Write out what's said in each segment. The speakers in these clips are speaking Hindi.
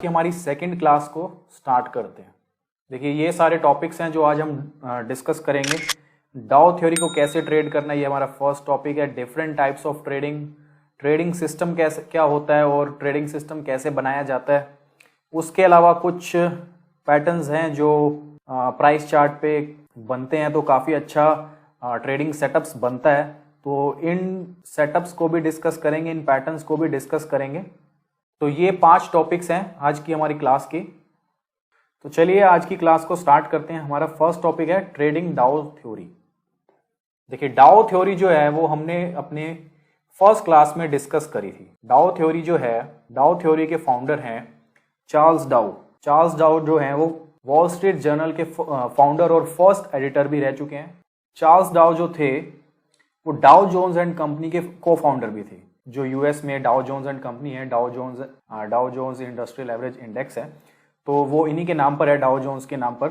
कि हमारी सेकंड क्लास को स्टार्ट करते हैं। देखिए ये सारे टॉपिक्स हैं जो आज हम डिस्कस करेंगे। डाउ थ्योरी को कैसे ट्रेड करना, ये हमारा फर्स्ट टॉपिक है। Different types of trading, trading system कैसे क्या होता है और ट्रेडिंग सिस्टम कैसे बनाया जाता है। उसके अलावा कुछ पैटर्न्स हैं जो प्राइस चार्ट पे बनते हैं तो काफ़ी अच्छा ट्रेडिंग सेटअप्स बनता है। तो इन सेटअप्स को भी डिस्कस करेंगे, इन पैटर्न्स को भी डिस्कस करेंगे। तो ये 5 टॉपिक्स हैं आज की हमारी क्लास की। तो चलिए आज की क्लास को स्टार्ट करते हैं। हमारा फर्स्ट टॉपिक है ट्रेडिंग डाउ थ्योरी। देखिए डाउ थ्योरी जो है वो हमने अपने फर्स्ट क्लास में डिस्कस करी थी। डाउ थ्योरी जो है, डाउ थ्योरी के फाउंडर हैं चार्ल्स डाउ। चार्ल्स डाउ जो हैं वो वॉल स्ट्रीट जर्नल के फाउंडर और फर्स्ट एडिटर भी रह चुके हैं। चार्ल्स डाउ जो थे वो डाउ जोन्स एंड कंपनी के को फाउंडर भी थे। जो यूएस में डाउ जोन्स एंड कंपनी है, Dow Jones industrial average index है, तो वो इन्हीं के नाम पर है, डाउ जोन्स के नाम पर।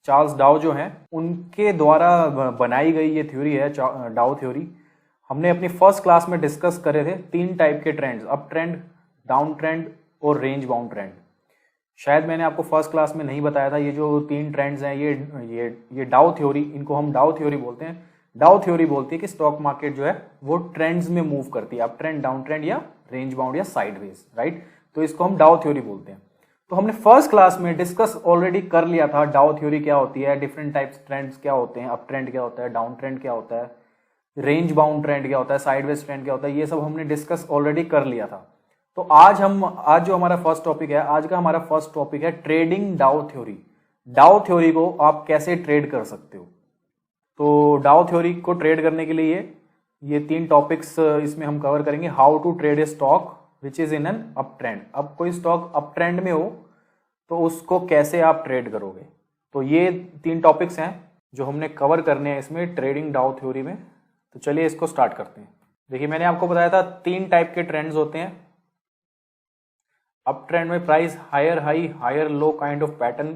चार्ल्स डाउ जो हैं उनके द्वारा बनाई गई ये थ्योरी है डाउ थ्योरी। हमने अपनी फर्स्ट क्लास में डिस्कस करे थे 3 टाइप के trends, up trend, down trend और रेंज बाउंड ट्रेंड। शायद मैंने आपको फर्स्ट क्लास में नहीं बताया था। ये जो 3 ट्रेंड्स हैं ये डाउ थ्योरी, इनको हम डाउ थ्योरी बोलते हैं। डाउ थ्योरी बोलती है कि स्टॉक मार्केट जो है वो ट्रेंड्स में मूव करती है, अप ट्रेंड, डाउन ट्रेंड या रेंज बाउंड या साइडवेज, राइट। तो इसको हम डाउ थ्योरी बोलते हैं। तो हमने फर्स्ट क्लास में डिस्कस ऑलरेडी कर लिया था डाउ थ्योरी क्या होती है, डिफरेंट टाइप्स ट्रेंड्स क्या होते हैं, अप ट्रेंड क्या होता है, डाउन ट्रेंड क्या होता है, रेंज बाउंड ट्रेंड क्या होता है, साइडवेज ट्रेंड क्या होता है, ये सब हमने डिस्कस ऑलरेडी कर लिया था। तो आज जो हमारा फर्स्ट टॉपिक है, आज का हमारा फर्स्ट टॉपिक है ट्रेडिंग डाउ थ्योरी। डाउ थ्योरी को आप कैसे ट्रेड कर सकते हो। तो डाउ थ्योरी को ट्रेड करने के लिए ये 3 टॉपिक्स इसमें हम कवर करेंगे। How to trade a stock which is in an up trend. अब कोई स्टॉक अप ट्रेंड में हो तो उसको कैसे आप ट्रेड करोगे। तो ये 3 टॉपिक्स हैं जो हमने कवर करने हैं इसमें ट्रेडिंग डाउ थ्योरी में। तो चलिए इसको स्टार्ट करते हैं। देखिए मैंने आपको बताया था 3 टाइप के ट्रेंड्स होते हैं। अप ट्रेंड में price higher high higher low kind of pattern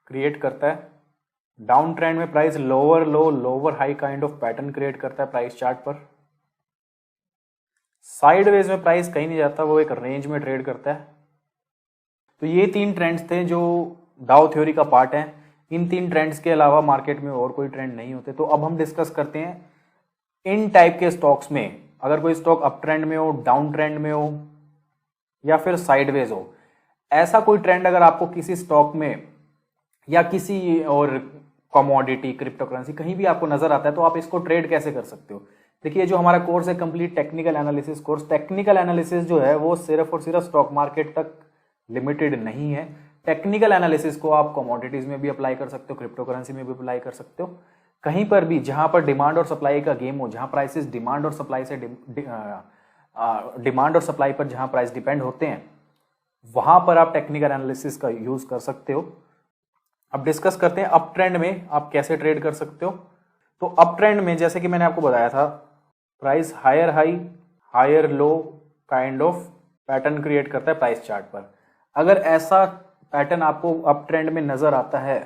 create करता है। डाउन ट्रेंड में price lower low lower high kind of pattern create करता है प्राइस चार्ट पर। साइडवेज में प्राइस कहीं नहीं जाता, वो एक रेंज में ट्रेड करता है। तो ये 3 ट्रेंड्स थे जो डाउ थ्योरी का पार्ट है। इन 3 ट्रेंड्स के अलावा मार्केट में और कोई ट्रेंड नहीं होते। तो अब हम डिस्कस करते हैं इन टाइप के स्टॉक्स में, अगर कोई स्टॉक अप ट्रेंड में हो, डाउन ट्रेंड में हो या फिर साइडवेज हो, ऐसा कोई ट्रेंड अगर आपको किसी स्टॉक में या किसी और कमोडिटी, क्रिप्टो करेंसी कहीं भी आपको नजर आता है तो आप इसको ट्रेड कैसे कर सकते हो। देखिए जो हमारा कोर्स है complete technical analysis course. Technical analysis जो है वो सिर्फ और सिर्फ स्टॉक मार्केट तक लिमिटेड नहीं है। टेक्निकल एनालिसिस को आप कमोडिटीज में भी अप्लाई कर सकते हो, क्रिप्टो करेंसी में भी अप्लाई कर सकते हो। कहीं पर भी जहां पर डिमांड और सप्लाई का गेम हो, जहां प्राइसेस डिमांड और सप्लाई से डिमांड और सप्लाई पर जहां प्राइस डिपेंड होते हैं, वहां पर आप टेक्निकल एनालिसिस का यूज कर सकते हो। अब डिस्कस करते हैं अप ट्रेंड में आप कैसे ट्रेड कर सकते हो। तो अप ट्रेंड में जैसे कि मैंने आपको बताया था, price higher high higher low kind of pattern create करता है प्राइस चार्ट पर। अगर ऐसा पैटर्न आपको अप ट्रेंड में नजर आता है,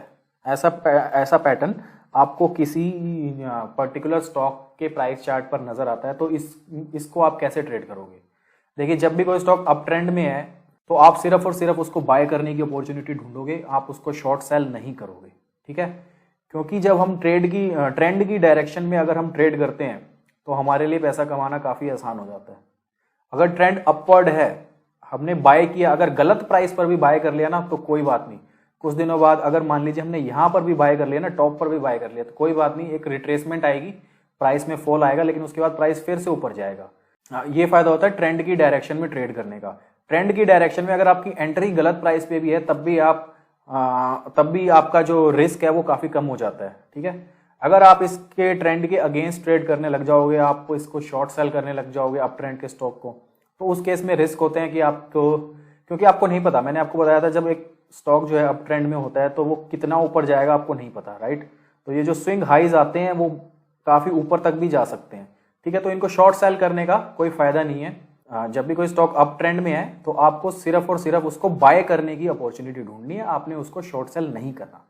ऐसा पैटर्न आपको किसी पर्टिकुलर स्टॉक के प्राइस चार्ट पर नजर आता है तो इसको आप कैसे ट्रेड करोगे। देखिए जब भी कोई स्टॉक अप ट्रेंड में है तो आप सिर्फ और सिर्फ उसको बाय करने की अपॉर्चुनिटी ढूंढोगे, आप उसको शॉर्ट सेल नहीं करोगे, ठीक है। क्योंकि जब हम ट्रेंड की डायरेक्शन में अगर हम ट्रेड करते हैं तो हमारे लिए पैसा कमाना काफी आसान हो जाता है। अगर ट्रेंड अपवर्ड है, हमने बाय किया, अगर गलत प्राइस पर भी बाय कर लिया ना तो कोई बात नहीं, कुछ दिनों बाद अगर मान लीजिए हमने यहां पर भी बाय कर लिया ना, टॉप पर भी बाय कर लिया, तो कोई बात नहीं, एक रिट्रेसमेंट आएगी, प्राइस में फॉल आएगा, लेकिन उसके बाद प्राइस फिर से ऊपर जाएगा। ये फायदा होता है ट्रेंड की डायरेक्शन में ट्रेड करने का। ट्रेंड की डायरेक्शन में अगर आपकी एंट्री गलत प्राइस पे भी है तब भी आपका जो रिस्क है वो काफी कम हो जाता है, ठीक है। अगर आप इसके ट्रेंड के अगेंस्ट ट्रेड करने लग जाओगे, आप इसको शॉर्ट सेल करने लग जाओगे अप ट्रेंड के स्टॉक को, तो उस केस में रिस्क होते हैं कि क्योंकि आपको नहीं पता, मैंने आपको बताया था जब एक स्टॉक जो है अप ट्रेंड में होता है तो वो कितना ऊपर जाएगा आपको नहीं पता, राइट। तो ये जो स्विंग हाईज आते हैं वो काफी ऊपर तक भी जा सकते हैं, ठीक है। तो इनको शॉर्ट सेल करने का कोई फायदा नहीं है। जब भी कोई स्टॉक अप ट्रेंड में है तो आपको सिर्फ और सिर्फ उसको बाय करने की अपॉर्चुनिटी ढूंढनी है, आपने उसको शॉर्ट सेल नहीं करना।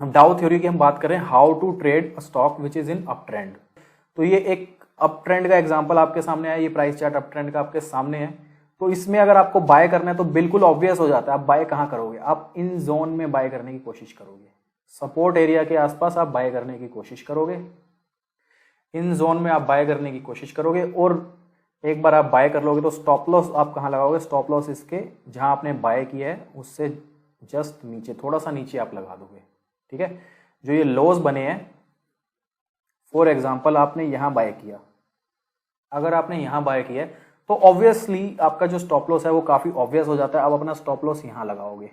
हम डाउ थ्योरी की हम बात करें, how to trade a stock which is in up trend. तो ये एक अप ट्रेंड का एग्जांपल आपके सामने है, ये प्राइस चार्ट अप ट्रेंड का आपके सामने है। तो इसमें अगर आपको बाय करना है तो बिल्कुल ऑब्वियस हो जाता है, आप बाय कहाँ करोगे, आप इन जोन में बाय करने की कोशिश करोगे, सपोर्ट एरिया के आसपास आप बाय करने की कोशिश करोगे, इन जोन में आप बाय करने की कोशिश करोगे। और एक बार आप बाय कर लोगे तो स्टॉप लॉस आप कहाँ लगाओगे, स्टॉप लॉस इसके जहां आपने बाय किया है उससे जस्ट नीचे, थोड़ा सा नीचे आप लगा दोगे, ठीक है। जो ये लॉस बने हैं, फॉर एग्जांपल आपने यहां बाय किया, अगर आपने यहां बाय किया है तो ऑब्वियसली आपका जो स्टॉप लॉस है वो काफी ऑब्वियस हो जाता है। आप अपना स्टॉप लॉस यहां लगाओगे,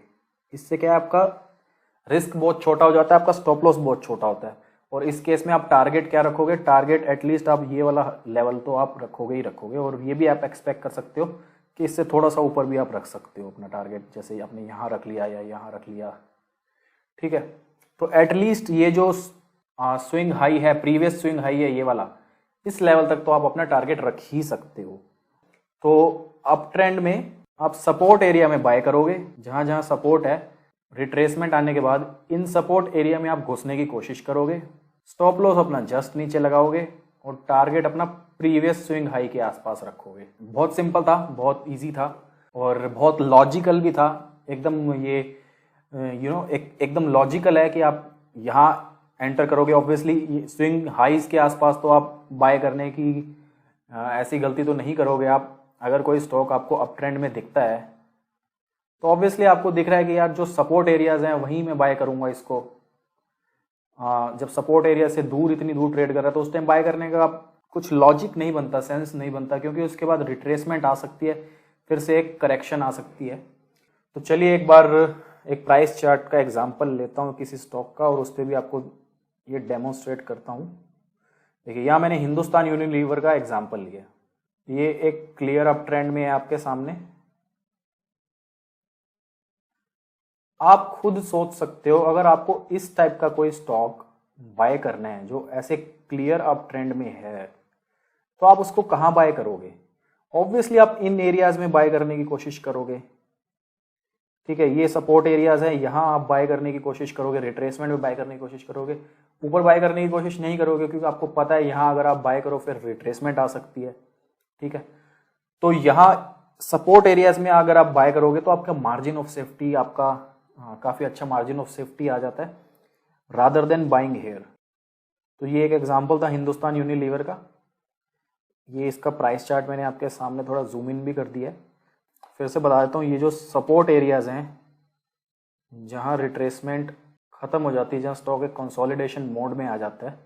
इससे क्या है, आपका रिस्क बहुत छोटा हो जाता है, आपका स्टॉप लॉस बहुत छोटा होता है। और इस केस में आप टारगेट क्या रखोगे, टारगेट एटलीस्ट आप ये वाला लेवल तो आप रखोगे ही रखोगे, और ये भी आप एक्सपेक्ट कर सकते हो कि इससे थोड़ा सा ऊपर भी आप रख सकते हो अपना टारगेट, जैसे आपने यहाँ रख लिया या यहाँ रख लिया, ठीक है। तो एटलीस्ट ये जो स्विंग हाई है, प्रीवियस स्विंग हाई है ये वाला, इस लेवल तक तो आप अपना टारगेट रख ही सकते हो। तो अप ट्रेंड में आप सपोर्ट एरिया में बाय करोगे, जहां जहां सपोर्ट है, रिट्रेसमेंट आने के बाद इन सपोर्ट एरिया में आप घुसने की कोशिश करोगे, स्टॉप लॉस अपना जस्ट नीचे लगाओगे और टारगेट अपना प्रीवियस स्विंग हाई के आसपास रखोगे। बहुत सिंपल था, बहुत इजी था और बहुत लॉजिकल भी था एकदम। ये एकदम लॉजिकल है कि आप यहाँ एंटर करोगे। ऑब्वियसली स्विंग हाईज के आसपास तो आप बाय करने की ऐसी गलती तो नहीं करोगे आप। अगर कोई स्टॉक आपको अप ट्रेंड में दिखता है तो ऑब्वियसली आपको दिख रहा है कि यार जो सपोर्ट एरियाज हैं वहीं मैं बाय करूंगा इसको। जब सपोर्ट एरिया से दूर, इतनी दूर ट्रेड कर रहा है तो उस टाइम बाय करने का कुछ लॉजिक नहीं बनता, सेंस नहीं बनता, क्योंकि उसके बाद रिट्रेसमेंट आ सकती है, फिर से एक करेक्शन आ सकती है। तो चलिए एक बार एक प्राइस चार्ट का एग्जांपल लेता हूँ किसी स्टॉक का और उस पर भी आपको ये डेमोन्स्ट्रेट करता हूँ। देखिए यहाँ मैंने हिंदुस्तान यूनिलीवर का एग्जांपल लिया, ये एक क्लियर अप ट्रेंड में है आपके सामने। आप खुद सोच सकते हो, अगर आपको इस टाइप का कोई स्टॉक बाय करना है जो ऐसे क्लियर अप ट्रेंड में है, तो आप उसको कहां बाय करोगे? ऑब्वियसली आप इन एरियाज में बाय करने की कोशिश करोगे, ठीक है। ये सपोर्ट एरियाज है, यहां आप बाय करने की कोशिश करोगे, रिट्रेसमेंट में बाय करने की कोशिश करोगे। ऊपर बाय करने की कोशिश नहीं करोगे क्योंकि आपको पता है यहां अगर आप बाय करो फिर रिट्रेसमेंट आ सकती है, ठीक है। तो यहां सपोर्ट एरियाज में अगर आप बाय करोगे तो आपका मार्जिन ऑफ सेफ्टी, आपका काफी अच्छा मार्जिन ऑफ सेफ्टी आ जाता है रादर देन बाइंग हेयर। तो ये एक एग्जांपल था हिंदुस्तान यूनिलीवर का। ये इसका प्राइस चार्ट मैंने आपके सामने थोड़ा जूम इन भी कर दिया है। फिर से बता देता हूँ, ये जो सपोर्ट एरियाज हैं जहां रिट्रेसमेंट खत्म हो जाती है, जहां स्टॉक एक कंसोलिडेशन मोड में आ जाता है,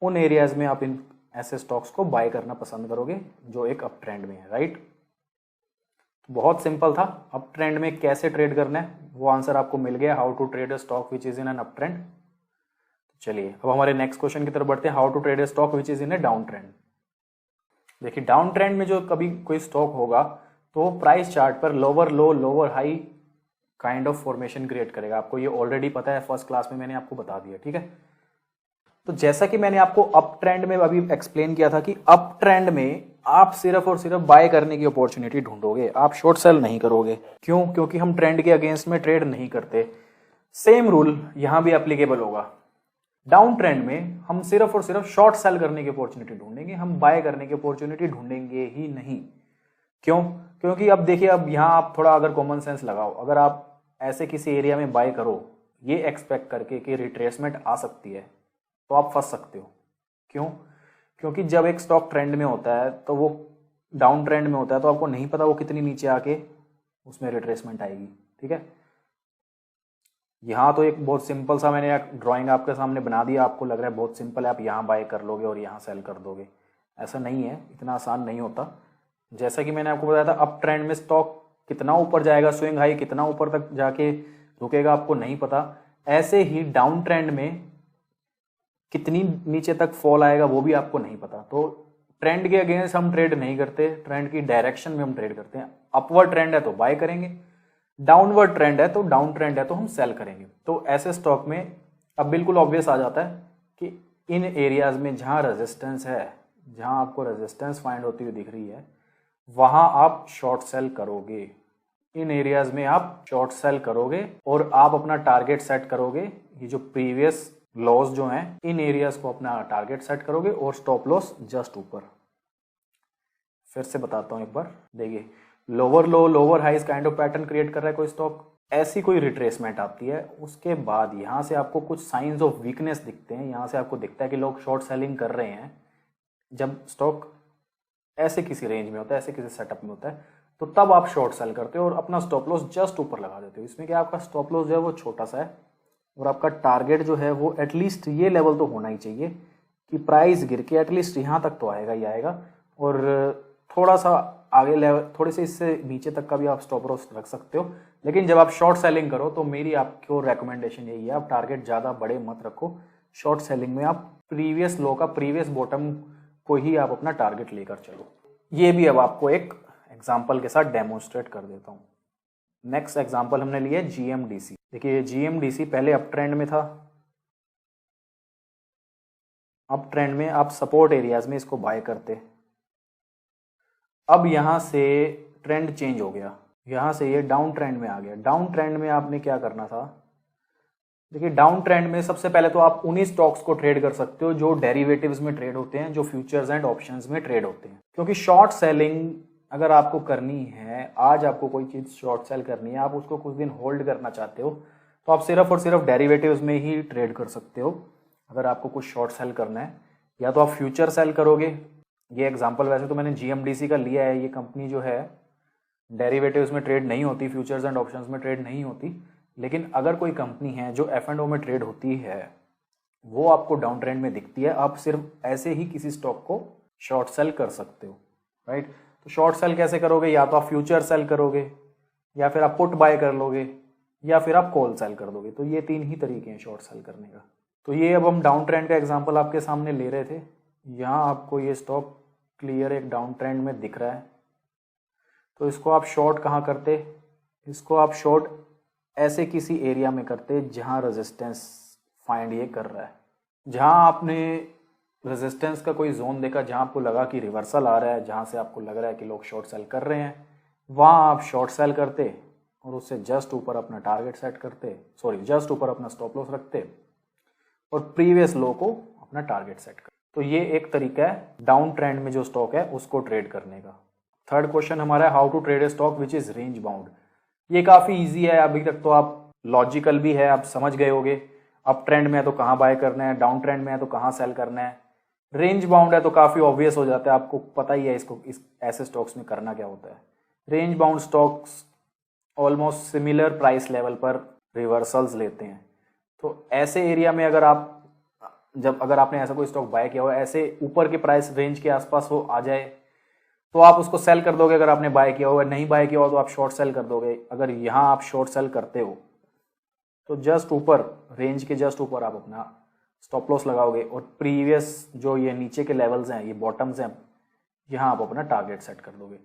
उन एरियाज में आप इन ऐसे स्टॉक्स को बाय करना पसंद करोगे जो एक अप ट्रेंड में है, राइट। बहुत सिंपल था, अप ट्रेंड में कैसे ट्रेड करना है वो आंसर आपको मिल गया, how to trade a stock which is in an up trend. चलिए अब हमारे नेक्स्ट क्वेश्चन की तरफ बढ़ते हैं, how to trade a stock which is in a down trend. देखिए डाउन ट्रेंड में जो कभी कोई स्टॉक होगा तो प्राइस चार्ट पर lower low lower high kind of formation create करेगा। आपको ये ऑलरेडी पता है, फर्स्ट क्लास में मैंने आपको बता दिया, ठीक है। तो जैसा कि मैंने आपको अप ट्रेंड में अभी एक्सप्लेन किया था कि अप ट्रेंड में आप सिर्फ और सिर्फ बाय करने की अपॉर्चुनिटी ढूंढोगे, आप शॉर्ट सेल नहीं करोगे। क्यों? क्योंकि हम ट्रेंड के अगेंस्ट में ट्रेड नहीं करते। सेम रूल यहां भी एप्लीकेबल होगा। डाउन ट्रेंड में हम सिर्फ और सिर्फ शॉर्ट सेल करने की अपॉर्चुनिटी ढूंढेंगे, हम बाय करने की अपॉर्चुनिटी ढूंढेंगे ही नहीं। क्यों? क्योंकि अब देखिए, अब यहां आप थोड़ा अगर कॉमन सेंस लगाओ, अगर आप ऐसे किसी एरिया में बाय करो ये एक्सपेक्ट करके कि रिट्रेसमेंट आ सकती है, तो आप फंस सकते हो। क्यों? क्योंकि जब एक स्टॉक ट्रेंड में होता है तो वो डाउन ट्रेंड में होता है, तो आपको नहीं पता वो कितनी नीचे आके उसमें रिट्रेसमेंट आएगी, ठीक है। यहाँ तो एक बहुत सिंपल सा मैंने ड्राइंग आपके सामने बना दिया, आपको लग रहा है बहुत सिंपल है, आप यहाँ बाय कर लोगे और यहाँ सेल कर दोगे। ऐसा नहीं है, इतना आसान नहीं होता। जैसा कि मैंने आपको बताया था, अप ट्रेंड में स्टॉक कितना ऊपर जाएगा, स्विंग हाई कितना ऊपर तक जाके रुकेगा आपको नहीं पता। ऐसे ही डाउन ट्रेंड में कितनी नीचे तक फॉल आएगा वो भी आपको नहीं पता। तो ट्रेंड के अगेंस्ट हम ट्रेड नहीं करते, ट्रेंड की डायरेक्शन में हम ट्रेड करते हैं। अपवर्ड ट्रेंड है तो बाय करेंगे, डाउनवर्ड ट्रेंड है तो डाउन ट्रेंड है तो हम सेल करेंगे। तो ऐसे स्टॉक में अब बिल्कुल ऑब्वियस आ जाता है कि इन एरियाज में जहां रेजिस्टेंस है, जहां आपको रेजिस्टेंस फाइंड होती हुई दिख रही है, वहां आप शॉर्ट सेल करोगे। इन एरियाज में आप शॉर्ट सेल करोगे और आप अपना टारगेट सेट करोगे। ये जो प्रीवियस लॉस जो हैं इन एरियाज को अपना टारगेट सेट करोगे और स्टॉप लॉस जस्ट ऊपर। फिर से बताता हूँ एक बार, देखिए lower low lower high kind of pattern create कर रहा है कोई स्टॉक, ऐसी कोई रिट्रेसमेंट आती है, उसके बाद यहाँ से आपको कुछ साइंस ऑफ वीकनेस दिखते हैं, यहाँ से आपको दिखता है कि लोग शॉर्ट सेलिंग कर रहे हैं। जब स्टॉक ऐसे किसी रेंज में होता है, ऐसे किसी सेटअप में होता है, तो तब आप शॉर्ट सेल करते हो और अपना स्टॉप लॉस जस्ट ऊपर लगा देते हो। इसमें क्या आपका स्टॉप लॉस जो है वो छोटा सा है और आपका टारगेट जो है वो एटलीस्ट ये लेवल तो होना ही चाहिए कि प्राइस गिर के एटलीस्ट यहाँ तक तो आएगा ही आएगा, और थोड़ा सा आगे लेवल, थोड़े से इससे नीचे तक का भी आप स्टॉप लॉस रख सकते हो। लेकिन जब आप शॉर्ट सेलिंग करो तो मेरी आपको रेकमेंडेशन यही है, आप टारगेट ज़्यादा बड़े मत रखो। शॉर्ट सेलिंग में आप प्रीवियस लो का, प्रीवियस बॉटम को ही आप अपना टारगेट लेकर चलो। ये भी अब आपको एक एग्जाम्पल के साथ डेमोन्स्ट्रेट कर देता हूँ। नेक्स्ट एग्जाम्पल हमने लिया GMDC। देखिए GMDC पहले अप ट्रेंड में था, अप ट्रेंड में आप सपोर्ट एरियाज में इसको बाय करते, अब यहाँ से ट्रेंड चेंज हो गया, यहाँ से ये डाउन ट्रेंड में आ गया। डाउन ट्रेंड में आपने क्या करना था, देखिए डाउन ट्रेंड में सबसे पहले तो आप उन्हीं स्टॉक्स को ट्रेड कर सकते हो जो डेरिवेटिव्स में ट्रेड होते हैं, जो फ्यूचर्स एंड ऑप्शंस में ट्रेड होते हैं। क्योंकि शॉर्ट सेलिंग अगर आपको करनी है, आज आपको कोई चीज़ शॉर्ट सेल करनी है, आप उसको कुछ दिन होल्ड करना चाहते हो, तो आप सिर्फ और सिर्फ डेरिवेटिव्स में ही ट्रेड कर सकते हो। अगर आपको कुछ शॉर्ट सेल करना है, या तो आप फ्यूचर सेल करोगे। ये एग्जांपल वैसे तो मैंने GMDC का लिया है, ये कंपनी जो है डेरिवेटिव्स में ट्रेड नहीं होती, फ्यूचर्स एंड ऑप्शंस में ट्रेड नहीं होती। लेकिन अगर कोई कंपनी है जो F&O में ट्रेड होती है, वो आपको डाउन ट्रेंड में दिखती है, आप सिर्फ ऐसे ही किसी स्टॉक को शॉर्ट सेल कर सकते हो, राइट। तो शॉर्ट सेल कैसे करोगे, या तो आप फ्यूचर सेल करोगे, या फिर आप पुट बाय कर लोगे, या फिर आप कॉल सेल कर दोगे। तो ये 3 ही तरीके हैं शॉर्ट सेल करने का। तो ये अब हम डाउन ट्रेंड का एग्जांपल आपके सामने ले रहे थे। यहाँ आपको ये स्टॉक क्लियर एक डाउन ट्रेंड में दिख रहा है, तो इसको आप शॉर्ट कहाँ करते, इसको आप शॉर्ट ऐसे किसी एरिया में करते जहाँ रेजिस्टेंस फाइंड ये कर रहा है, जहाँ आपने रेजिस्टेंस का कोई जोन देखा, जहाँ आपको लगा कि रिवर्सल आ रहा है, जहाँ से आपको लग रहा है कि लोग शॉर्ट सेल कर रहे हैं, वहाँ आप शॉर्ट सेल करते और उससे जस्ट ऊपर अपना टारगेट सेट करते, जस्ट ऊपर अपना स्टॉप लॉस रखते और प्रीवियस लो को अपना टारगेट सेट करते। तो ये एक तरीका है डाउन ट्रेंड में जो स्टॉक है उसको ट्रेड करने का। थर्ड क्वेश्चन हमारा है how to trade a stock which is range bound. ये काफ़ी ईजी है, अभी तक तो आप लॉजिकल भी है, आप समझ गए होगे। अप ट्रेंड में है तो कहाँ बाय करना है, डाउन ट्रेंड में है तो कहाँ सेल करना है। रेंज बाउंड है तो काफ़ी ऑब्वियस हो जाता है, आपको पता ही है इस ऐसे स्टॉक्स में करना क्या होता है। Range bound stocks almost similar price level पर रिवर्सल्स लेते हैं। तो ऐसे एरिया में अगर आपने ऐसा कोई स्टॉक बाय किया हो, ऐसे ऊपर के प्राइस रेंज के आसपास हो आ जाए, तो आप उसको सेल कर दोगे। अगर आपने बाय किया हो, नहीं बाय किया हो तो आप शॉर्ट सेल कर दोगे। अगर यहाँ आप शॉर्ट सेल करते हो तो जस्ट ऊपर, रेंज के जस्ट ऊपर आप अपना स्टॉप लॉस लगाओगे और प्रीवियस जो ये नीचे के लेवल्स हैं, ये बॉटम्स हैं, यहाँ आप अपना टारगेट सेट कर दोगे।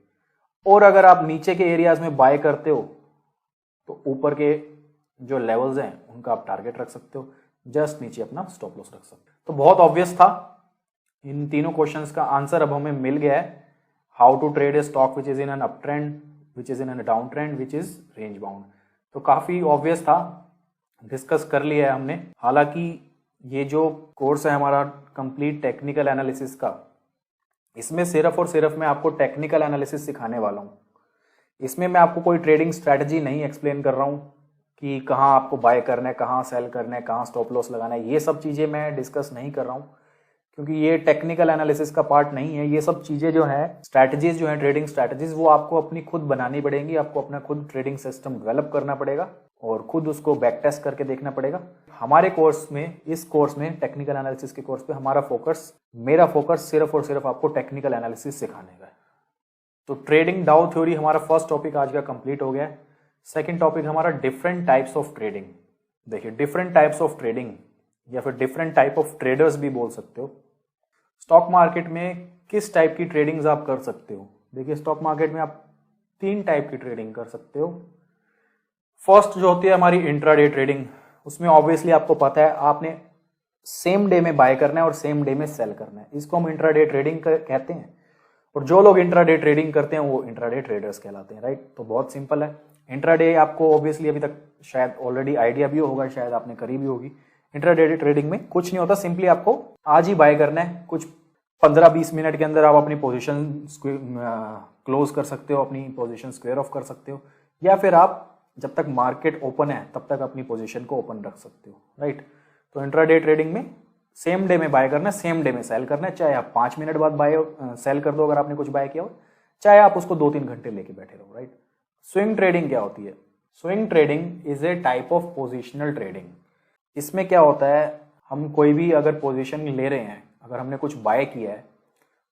और अगर आप नीचे के एरियाज में बाय करते हो तो ऊपर के जो लेवल्स हैं उनका आप टारगेट रख सकते हो, जस्ट नीचे अपना स्टॉप लॉस रख सकते हो। तो बहुत ऑब्वियस था, इन तीनों क्वेश्चंस का आंसर अब हमें मिल गया है। How to trade a stock which is in an up trend, which is in an down trend, which is range bound. तो काफी ऑब्वियस था, डिस्कस कर लिया है हमने। हालांकि ये जो कोर्स है हमारा कंप्लीट टेक्निकल एनालिसिस का, इसमें सिर्फ और सिर्फ मैं आपको टेक्निकल एनालिसिस सिखाने वाला हूँ। इसमें मैं आपको कोई ट्रेडिंग स्ट्रैटेजी नहीं एक्सप्लेन कर रहा हूँ कि कहाँ आपको बाय करना है, कहाँ सेल करना है, कहाँ स्टॉप लॉस लगाना है। ये सब चीज़ें मैं डिस्कस नहीं कर रहा हूँ क्योंकि ये टेक्निकल एनालिसिस का पार्ट नहीं है। ये सब चीज़ें जो है, स्ट्रैटेजीज जो है, ट्रेडिंग स्ट्रैटेजीज, वो आपको अपनी खुद बनानी पड़ेंगी। आपको अपना खुद ट्रेडिंग सिस्टम डेवलप करना पड़ेगा और खुद उसको बैक टेस्ट करके देखना पड़ेगा। हमारे कोर्स में, इस कोर्स में, टेक्निकल एनालिसिस के कोर्स पे मेरा फोकस सिर्फ और सिर्फ आपको टेक्निकल एनालिसिस सिखाने का है। तो ट्रेडिंग डाउ थ्योरी हमारा फर्स्ट टॉपिक आज का कंप्लीट हो गया है। सेकंड टॉपिक हमारा डिफरेंट टाइप्स ऑफ ट्रेडिंग। देखिए, डिफरेंट टाइप्स ऑफ ट्रेडिंग या फिर डिफरेंट टाइप ऑफ ट्रेडर्स भी बोल सकते हो। स्टॉक मार्केट में किस टाइप की ट्रेडिंग्स आप कर सकते हो। देखिए, स्टॉक मार्केट में आप 3 टाइप की ट्रेडिंग कर सकते हो। फर्स्ट जो होती है हमारी इंट्राडे ट्रेडिंग, उसमें ऑब्वियसली आपको पता है आपने सेम डे में बाय करना है और सेम डे में सेल करना है। इसको हम इंट्राडे ट्रेडिंग कहते हैं और जो लोग इंट्राडे ट्रेडिंग करते हैं वो इंट्राडे ट्रेडर्स कहलाते हैं, राइट। तो बहुत सिंपल है। इंट्राडे आपको ऑब्वियसली अभी तक शायद ऑलरेडी आइडिया भी होगा, शायद आपने करी भी होगी। इंट्राडे ट्रेडिंग में कुछ नहीं होता, सिंपली आपको आज ही बाय करना है, कुछ 15-20 मिनट के अंदर आप अपनी पोजीशन क्लोज कर सकते हो, अपनी पोजीशन स्क्वायर ऑफ कर सकते हो, या फिर आप जब तक मार्केट ओपन है तब तक अपनी पोजीशन को ओपन रख सकते हो, राइट। तो इंट्राडे ट्रेडिंग में सेम डे में बाय करना है, सेम डे में सेल करना है, चाहे आप 5 मिनट बाद बाय सेल कर दो अगर आपने कुछ बाय किया हो, चाहे आप उसको 2-3 घंटे लेके बैठे रहो, राइट। स्विंग ट्रेडिंग क्या होती है? Swing trading is A type of positional trading. इसमें क्या होता है, हम कोई भी अगर पोजीशन ले रहे हैं, अगर हमने कुछ बाय किया है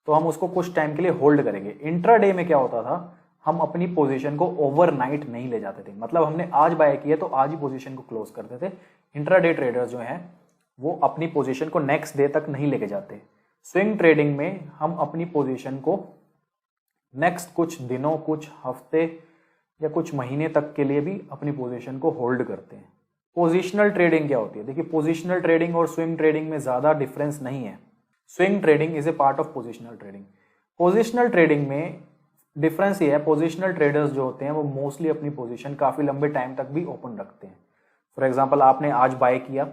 तो हम उसको कुछ टाइम के लिए होल्ड करेंगे। इंट्राडे में क्या होता था, हम अपनी पोजीशन को ओवरनाइट नहीं ले जाते थे, मतलब हमने आज बाय किया तो आज ही पोजीशन को क्लोज करते थे। इंट्राडे ट्रेडर्स जो हैं वो अपनी पोजीशन को नेक्स्ट डे तक नहीं लेके जाते। स्विंग ट्रेडिंग में हम अपनी पोजीशन को नेक्स्ट कुछ दिनों, कुछ हफ्ते या कुछ महीने तक के लिए भी अपनी पोजीशन को होल्ड करते हैं। पोजिशनल ट्रेडिंग क्या होती है? देखिए, पोजिशनल ट्रेडिंग और स्विंग ट्रेडिंग में ज्यादा डिफरेंस नहीं है। Swing trading is A part of positional trading. Positional trading में डिफरेंस ये है, पोजिशनल ट्रेडर्स जो होते हैं वो मोस्टली अपनी पोजीशन काफी लंबे टाइम तक भी ओपन रखते हैं। फॉर एग्जांपल, आपने आज बाय किया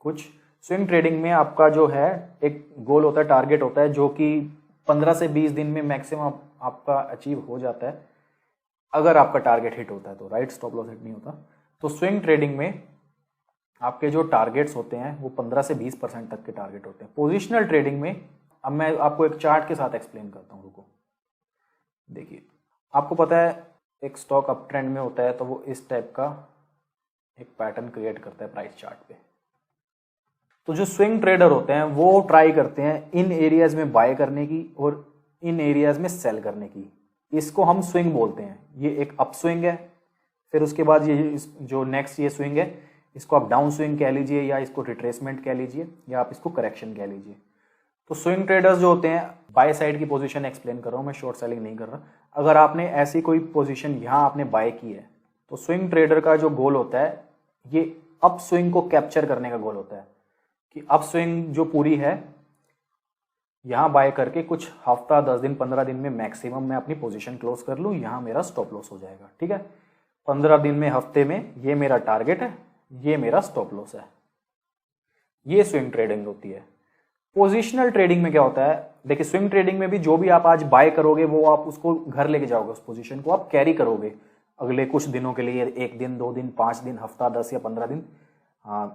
कुछ, स्विंग ट्रेडिंग में आपका जो है एक गोल होता है, टारगेट होता है, जो कि 15 से 20 दिन में मैक्सिमम आपका अचीव हो जाता है अगर आपका टारगेट हिट होता है तो, राइट। स्टॉप लॉस हिट नहीं होता। तो स्विंग ट्रेडिंग में आपके जो टारगेट्स होते हैं वो 15 से 20% तक के टारगेट होते हैं। पोजिशनल ट्रेडिंग में, अब मैं आपको एक चार्ट के साथ एक्सप्लेन करता हूँ, रुको। देखिए, आपको पता है एक स्टॉक अप ट्रेंड में होता है तो वो इस टाइप का एक पैटर्न क्रिएट करता है प्राइस चार्ट पे। तो जो स्विंग ट्रेडर होते हैं वो ट्राई करते हैं इन एरियाज में बाय करने की और इन एरियाज में सेल करने की। इसको हम स्विंग बोलते हैं। ये एक अप स्विंग है, फिर उसके बाद ये जो नेक्स्ट ये स्विंग है इसको आप डाउन स्विंग कह लीजिए, या इसको रिट्रेसमेंट कह लीजिए, या आप इसको करेक्शन कह लीजिए। तो स्विंग ट्रेडर्स जो होते हैं, बाय साइड की पोजीशन एक्सप्लेन कर रहा हूं मैं, शॉर्ट सेलिंग नहीं कर रहा। अगर आपने ऐसी कोई पोजीशन यहां आपने बाय की है तो स्विंग ट्रेडर का जो गोल होता है ये अप स्विंग को कैप्चर करने का गोल होता है कि अप स्विंग जो पूरी है यहां बाय करके कुछ हफ्ता, 10 दिन, 15 दिन में मैक्सिमम मैं अपनी पोजीशन क्लोज कर लूं, यहां मेरा स्टॉप लॉस हो जाएगा, ठीक है। 15 दिन में, हफ्ते में ये मेरा टारगेट है, ये मेरा स्टॉप लॉस है। ये स्विंग ट्रेडिंग होती है। पोजिशनल ट्रेडिंग में क्या होता है, देखिए स्विंग ट्रेडिंग में भी जो भी आप आज बाय करोगे वो आप उसको घर लेके जाओगे, उस पोजीशन को आप कैरी करोगे अगले कुछ दिनों के लिए, 1 दिन, 2 दिन, 5 दिन, हफ्ता, 10 या 15 दिन, हाँ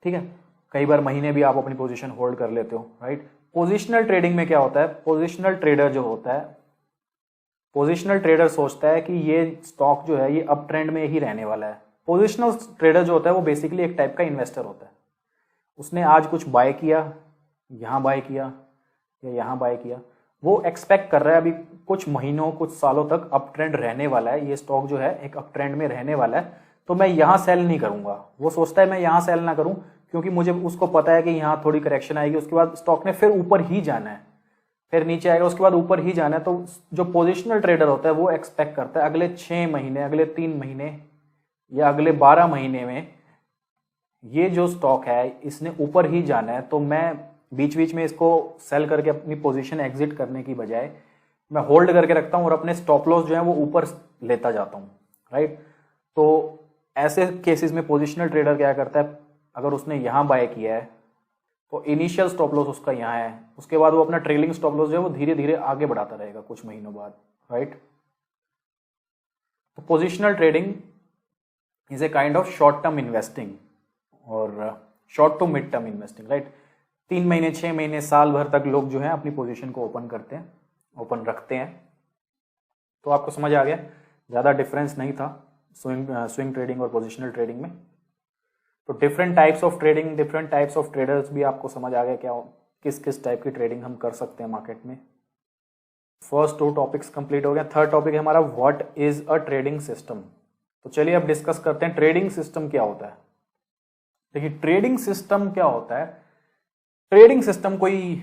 ठीक है, कई बार महीने भी आप अपनी पोजीशन होल्ड कर लेते हो, राइट। पोजिशनल ट्रेडिंग में क्या होता है, पोजिशनल ट्रेडर जो होता है, पोजिशनल ट्रेडर सोचता है कि ये स्टॉक जो है ये अप ट्रेंड में ही रहने वाला है। पोजिशनल ट्रेडर जो होता है वो बेसिकली एक टाइप का इन्वेस्टर होता है। उसने आज कुछ बाय किया, यहां बाय किया या यहां बाय किया, वो एक्सपेक्ट कर रहा है अभी कुछ महीनों, कुछ सालों तक अप ट्रेंड रहने वाला है, ये स्टॉक जो है एक अप ट्रेंड में रहने वाला है, तो मैं यहां सेल नहीं करूंगा। वो सोचता है मैं यहां सेल ना करूं क्योंकि मुझे उसको पता है कि यहां थोड़ी करेक्शन आएगी, उसके बाद स्टॉक ने फिर ऊपर ही जाना है, फिर नीचे आएगा, उसके बाद ऊपर ही जाना है। तो जो पोजिशनल ट्रेडर होता है वो एक्सपेक्ट करता है अगले 6 महीने, अगले 3 महीने या अगले 12 महीने में ये जो स्टॉक है इसने ऊपर ही जाना है, तो मैं बीच बीच में इसको सेल करके अपनी पोजीशन एग्जिट करने की बजाय मैं होल्ड करके रखता हूं और अपने स्टॉप लॉस जो है वो ऊपर लेता जाता हूं, राइट। तो ऐसे केसेस में पोजिशनल ट्रेडर क्या करता है, अगर उसने यहां बाय किया है तो इनिशियल स्टॉप लॉस उसका यहां है, उसके बाद वो अपना ट्रेलिंग स्टॉप लॉस जो है वो धीरे धीरे आगे बढ़ाता रहेगा कुछ महीनों बाद, राइट। तो positional trading is a kind of short term investing और short to mid term investing, right. 3 महीने, 6 महीने, साल भर तक लोग जो है अपनी पोजीशन को ओपन करते हैं, ओपन रखते हैं। तो आपको समझ आ गया, ज्यादा डिफरेंस नहीं था स्विंग ट्रेडिंग और पोजिशनल ट्रेडिंग में। तो different types of trading, different types of traders भी आपको समझ आ गया, क्या किस किस टाइप की ट्रेडिंग हम कर सकते हैं मार्केट में। फर्स्ट 2 टॉपिक्स कंप्लीट हो गया। थर्ड टॉपिक है हमारा what is a trading system. तो चलिए अब डिस्कस करते हैं ट्रेडिंग सिस्टम क्या होता है। देखिए ट्रेडिंग सिस्टम क्या होता है, ट्रेडिंग सिस्टम कोई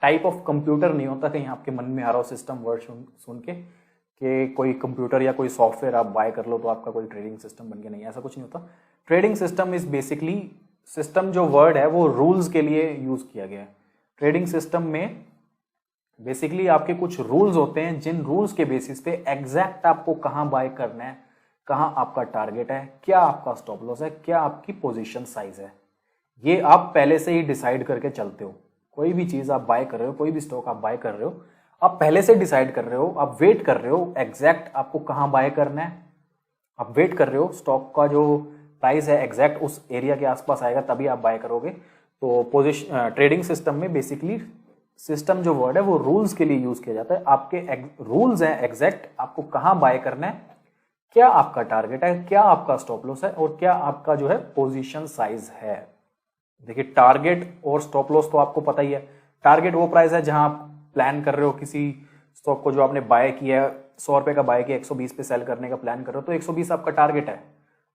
टाइप ऑफ कंप्यूटर नहीं होता। कहीं आपके मन में आ रहा हो सिस्टम वर्ड सुन के कि कोई कंप्यूटर या कोई सॉफ्टवेयर आप बाय कर लो तो आपका कोई ट्रेडिंग सिस्टम बन गया, नहीं, ऐसा कुछ नहीं होता। Trading system is basically, system जो वर्ड है वो रूल्स के लिए यूज किया गया है। ट्रेडिंग सिस्टम में बेसिकली आपके कुछ रूल्स होते हैं, जिन रूल्स के बेसिस पे एग्जैक्ट आपको कहां बाय करना है, कहां आपका टारगेट है, क्या आपका स्टॉप लॉस है, क्या आपकी पोजीशन साइज है, ये आप पहले से ही डिसाइड करके चलते हो, कोई भी चीज़ आप बाय कर रहे हो, कोई भी स्टॉक आप बाय कर रहे हो, आप पहले से डिसाइड कर रहे हो, आप वेट कर रहे हो एग्जैक्ट आपको कहाँ बाय करना है, आप वेट कर रहे हो स्टॉक का जो प्राइस है एग्जैक्ट उस एरिया के आसपास आएगा तभी आप बाय करोगे। तो पोजीशन ट्रेडिंग सिस्टम में बेसिकली सिस्टम जो वर्ड है वो रूल्स के लिए यूज किया जाता है। आपके रूल्स हैं एग्जैक्ट आपको कहाँ बाय करना है, क्या आपका टारगेट है, क्या आपका स्टॉप लॉस है और क्या आपका जो है पोजीशन साइज है। देखिए टारगेट और स्टॉप लॉस तो आपको पता ही है। टारगेट वो प्राइस है जहां आप प्लान कर रहे हो किसी स्टॉक को जो आपने बाय किया है, 100 रुपए का बाय किया, 120 पे सेल करने का प्लान कर रहे हो तो 120 आपका टारगेट है।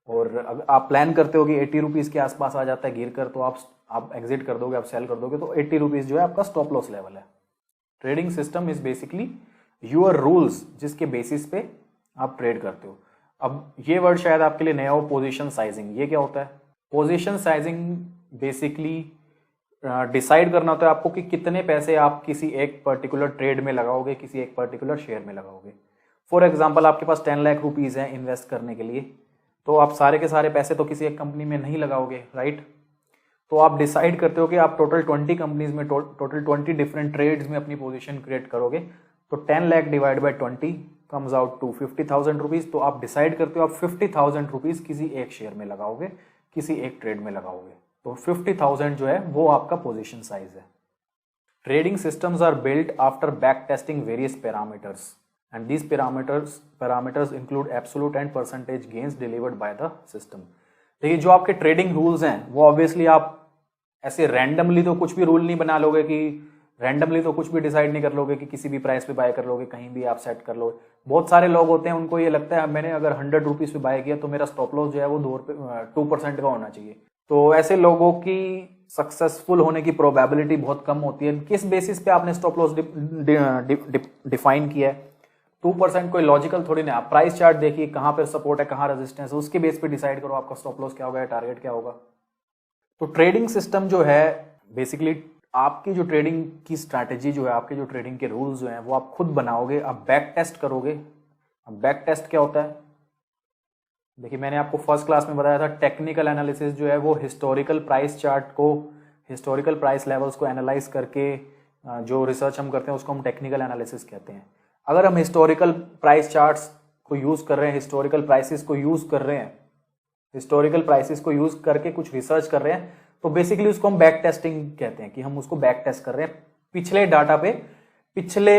और अगर आप प्लान करते हो कि 80 रुपीज के आसपास आ जाता है गिर कर, तो आप एग्जिट कर दोगे, आप सेल कर दोगे, तो 80 रुपीज जो है आपका स्टॉप लॉस लेवल है। Trading system is basically your rules जिसके बेसिस पे आप ट्रेड करते हो। अब ये वर्ड शायद आपके लिए नया हो, पोजीशन साइजिंग। ये क्या होता है? पोजीशन साइजिंग बेसिकली डिसाइड करना होता है आपको कि कितने पैसे आप किसी एक पर्टिकुलर ट्रेड में लगाओगे, किसी एक पर्टिकुलर शेयर में लगाओगे। फॉर एग्जाम्पल आपके पास 10 लाख रुपीज है इन्वेस्ट करने के लिए, तो आप सारे के सारे पैसे तो किसी एक कंपनी में नहीं लगाओगे, राइट? तो आप डिसाइड करते हो कि आप टोटल 20 कंपनीज में टोटल 20 डिफरेंट ट्रेड्स में अपनी पोजीशन क्रिएट करोगे। तो 10 lakh divide by 20 comes out to 50,000 rupees. तो आप डिसाइड करते हो आप 50,000 रुपीज किसी एक शेयर में लगाओगे, किसी एक ट्रेड में लगाओगे। तो 50,000 जो है वो आपका पोजीशन साइज है। Trading systems are built after back testing various parameters and these parameters include absolute and percentage gains delivered by the system. देखिए जो आपके ट्रेडिंग रूल्स हैं वो ऑब्वियसली आप ऐसे रैंडमली तो कुछ भी रूल नहीं बना लोगे, कि रैंडमली तो कुछ भी डिसाइड नहीं कर लोगे कि किसी भी प्राइस पे बाय कर लोगे, कहीं भी आप सेट कर लोगे। बहुत सारे लोग होते हैं उनको ये लगता है मैंने अगर 100 रुपीज पे बाय किया तो मेरा स्टॉप लॉस जो है वो 2% का होना चाहिए। तो ऐसे लोगों की सक्सेसफुल होने की प्रोबेबिलिटी बहुत कम होती है। किस बेसिस पे आपने स्टॉप लॉस डिफाइन किया है? 2% कोई लॉजिकल थोड़ी नहीं। आप प्राइस चार्ट देखिए कहाँ पर सपोर्ट है, कहाँ रेजिस्टेंस है, उसके बेस पे डिसाइड करो आपका स्टॉप लॉस क्या होगा, टारगेट क्या होगा। तो ट्रेडिंग सिस्टम जो है बेसिकली आपकी जो ट्रेडिंग की स्ट्रैटेजी जो है, आपके जो ट्रेडिंग के रूल्स जो हैं वो आप खुद बनाओगे, आप बैक टेस्ट करोगे। अब बैक टेस्ट क्या होता है? देखिए मैंने आपको फर्स्ट क्लास में बताया था टेक्निकल एनालिसिस जो है वो हिस्टोरिकल प्राइस चार्ट को, हिस्टोरिकल प्राइस लेवल्स को एनालाइज करके जो रिसर्च हम करते हैं उसको हम टेक्निकल एनालिसिस कहते हैं। अगर हम हिस्टोरिकल प्राइस चार्ट्स को यूज कर रहे हैं, हिस्टोरिकल प्राइसेस को यूज कर रहे हैं, हिस्टोरिकल प्राइसेस को यूज करके कुछ रिसर्च कर रहे हैं, तो बेसिकली उसको हम बैक टेस्टिंग कहते हैं, कि हम उसको बैक टेस्ट कर रहे हैं। पिछले डाटा पे, पिछले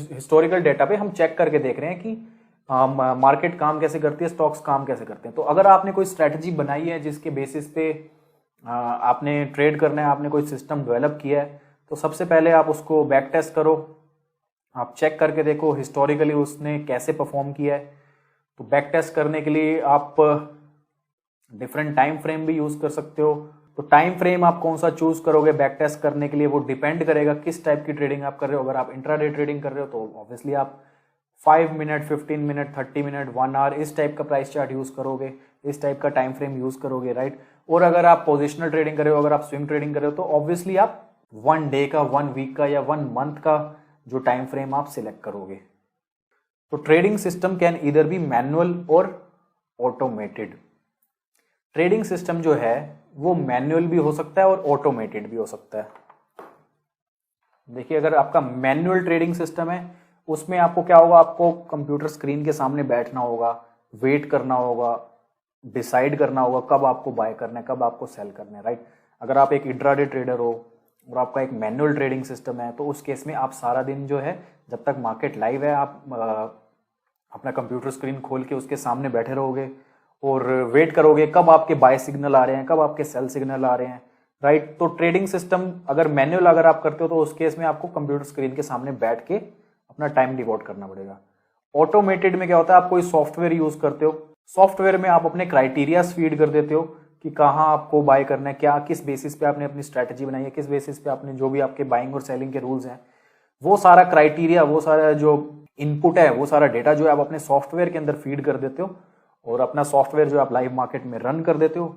हिस्टोरिकल डेटा पे हम चेक करके देख रहे हैं कि मार्केट काम कैसे करती है, स्टॉक्स काम कैसे करते हैं। तो अगर आपने कोई स्ट्रैटेजी बनाई है जिसके बेसिस पे आपने ट्रेड करना है, आपने कोई सिस्टम डेवलप किया है, तो सबसे पहले आप उसको बैक टेस्ट करो, आप चेक करके देखो हिस्टोरिकली उसने कैसे परफॉर्म किया है। तो बैक टेस्ट करने के लिए आप डिफरेंट टाइम फ्रेम भी यूज कर सकते हो। तो टाइम फ्रेम आप कौन सा चूज करोगे बैक टेस्ट करने के लिए, वो डिपेंड करेगा किस टाइप की ट्रेडिंग आप कर रहे हो। अगर आप इंट्राडे ट्रेडिंग कर रहे हो तो ऑब्वियसली आप 5 मिनट, 15 मिनट, 30 मिनट, 1 आवर इस टाइप का प्राइस चार्ट यूज करोगे, इस टाइप का टाइम फ्रेम यूज करोगे, राइट। और अगर आप पोजिशनल ट्रेडिंग कर रहे हो, अगर आप स्विंग ट्रेडिंग कर रहे हो, तो ऑब्वियसली आप 1 डे का, 1 वीक का या 1 मंथ का जो टाइम फ्रेम आप सिलेक्ट करोगे। तो trading system can either be manual और ऑटोमेटेड। ट्रेडिंग सिस्टम जो है वो मैनुअल भी हो सकता है और ऑटोमेटेड भी हो सकता है। देखिए अगर आपका मैनुअल ट्रेडिंग सिस्टम है उसमें आपको क्या होगा, आपको कंप्यूटर स्क्रीन के सामने बैठना होगा, वेट करना होगा, डिसाइड करना होगा कब आपको बाय करना है, कब आपको सेल करना है, राइट। अगर आप एक इंट्राडे ट्रेडर हो और आपका एक मैनुअल ट्रेडिंग सिस्टम है तो उस केस में आप सारा दिन जो है जब तक मार्केट लाइव है आप अपना कंप्यूटर स्क्रीन खोल के उसके सामने बैठे रहोगे और वेट करोगे कब आपके बाय सिग्नल आ रहे हैं, कब आपके सेल सिग्नल आ रहे हैं, राइट। तो ट्रेडिंग सिस्टम अगर मैनुअल अगर आप करते हो तो उस केस में आपको कंप्यूटर स्क्रीन के सामने बैठ के अपना टाइम डिवोट करना पड़ेगा। ऑटोमेटेड में क्या होता है, आप कोई सॉफ्टवेयर यूज करते हो, सॉफ्टवेयर में आप अपने क्राइटेरिया फीड कर देते हो कि कहाँ आपको बाय करना है, क्या किस बेसिस पे आपने अपनी स्ट्रैटेजी बनाई है, किस बेसिस पे आपने जो भी आपके बाइंग और सेलिंग के रूल्स हैं वो सारा क्राइटेरिया, वो सारा जो इनपुट है, वो सारा डेटा जो है आप अपने सॉफ्टवेयर के अंदर फीड कर देते हो और अपना सॉफ्टवेयर जो आप लाइव मार्केट में रन कर देते हो।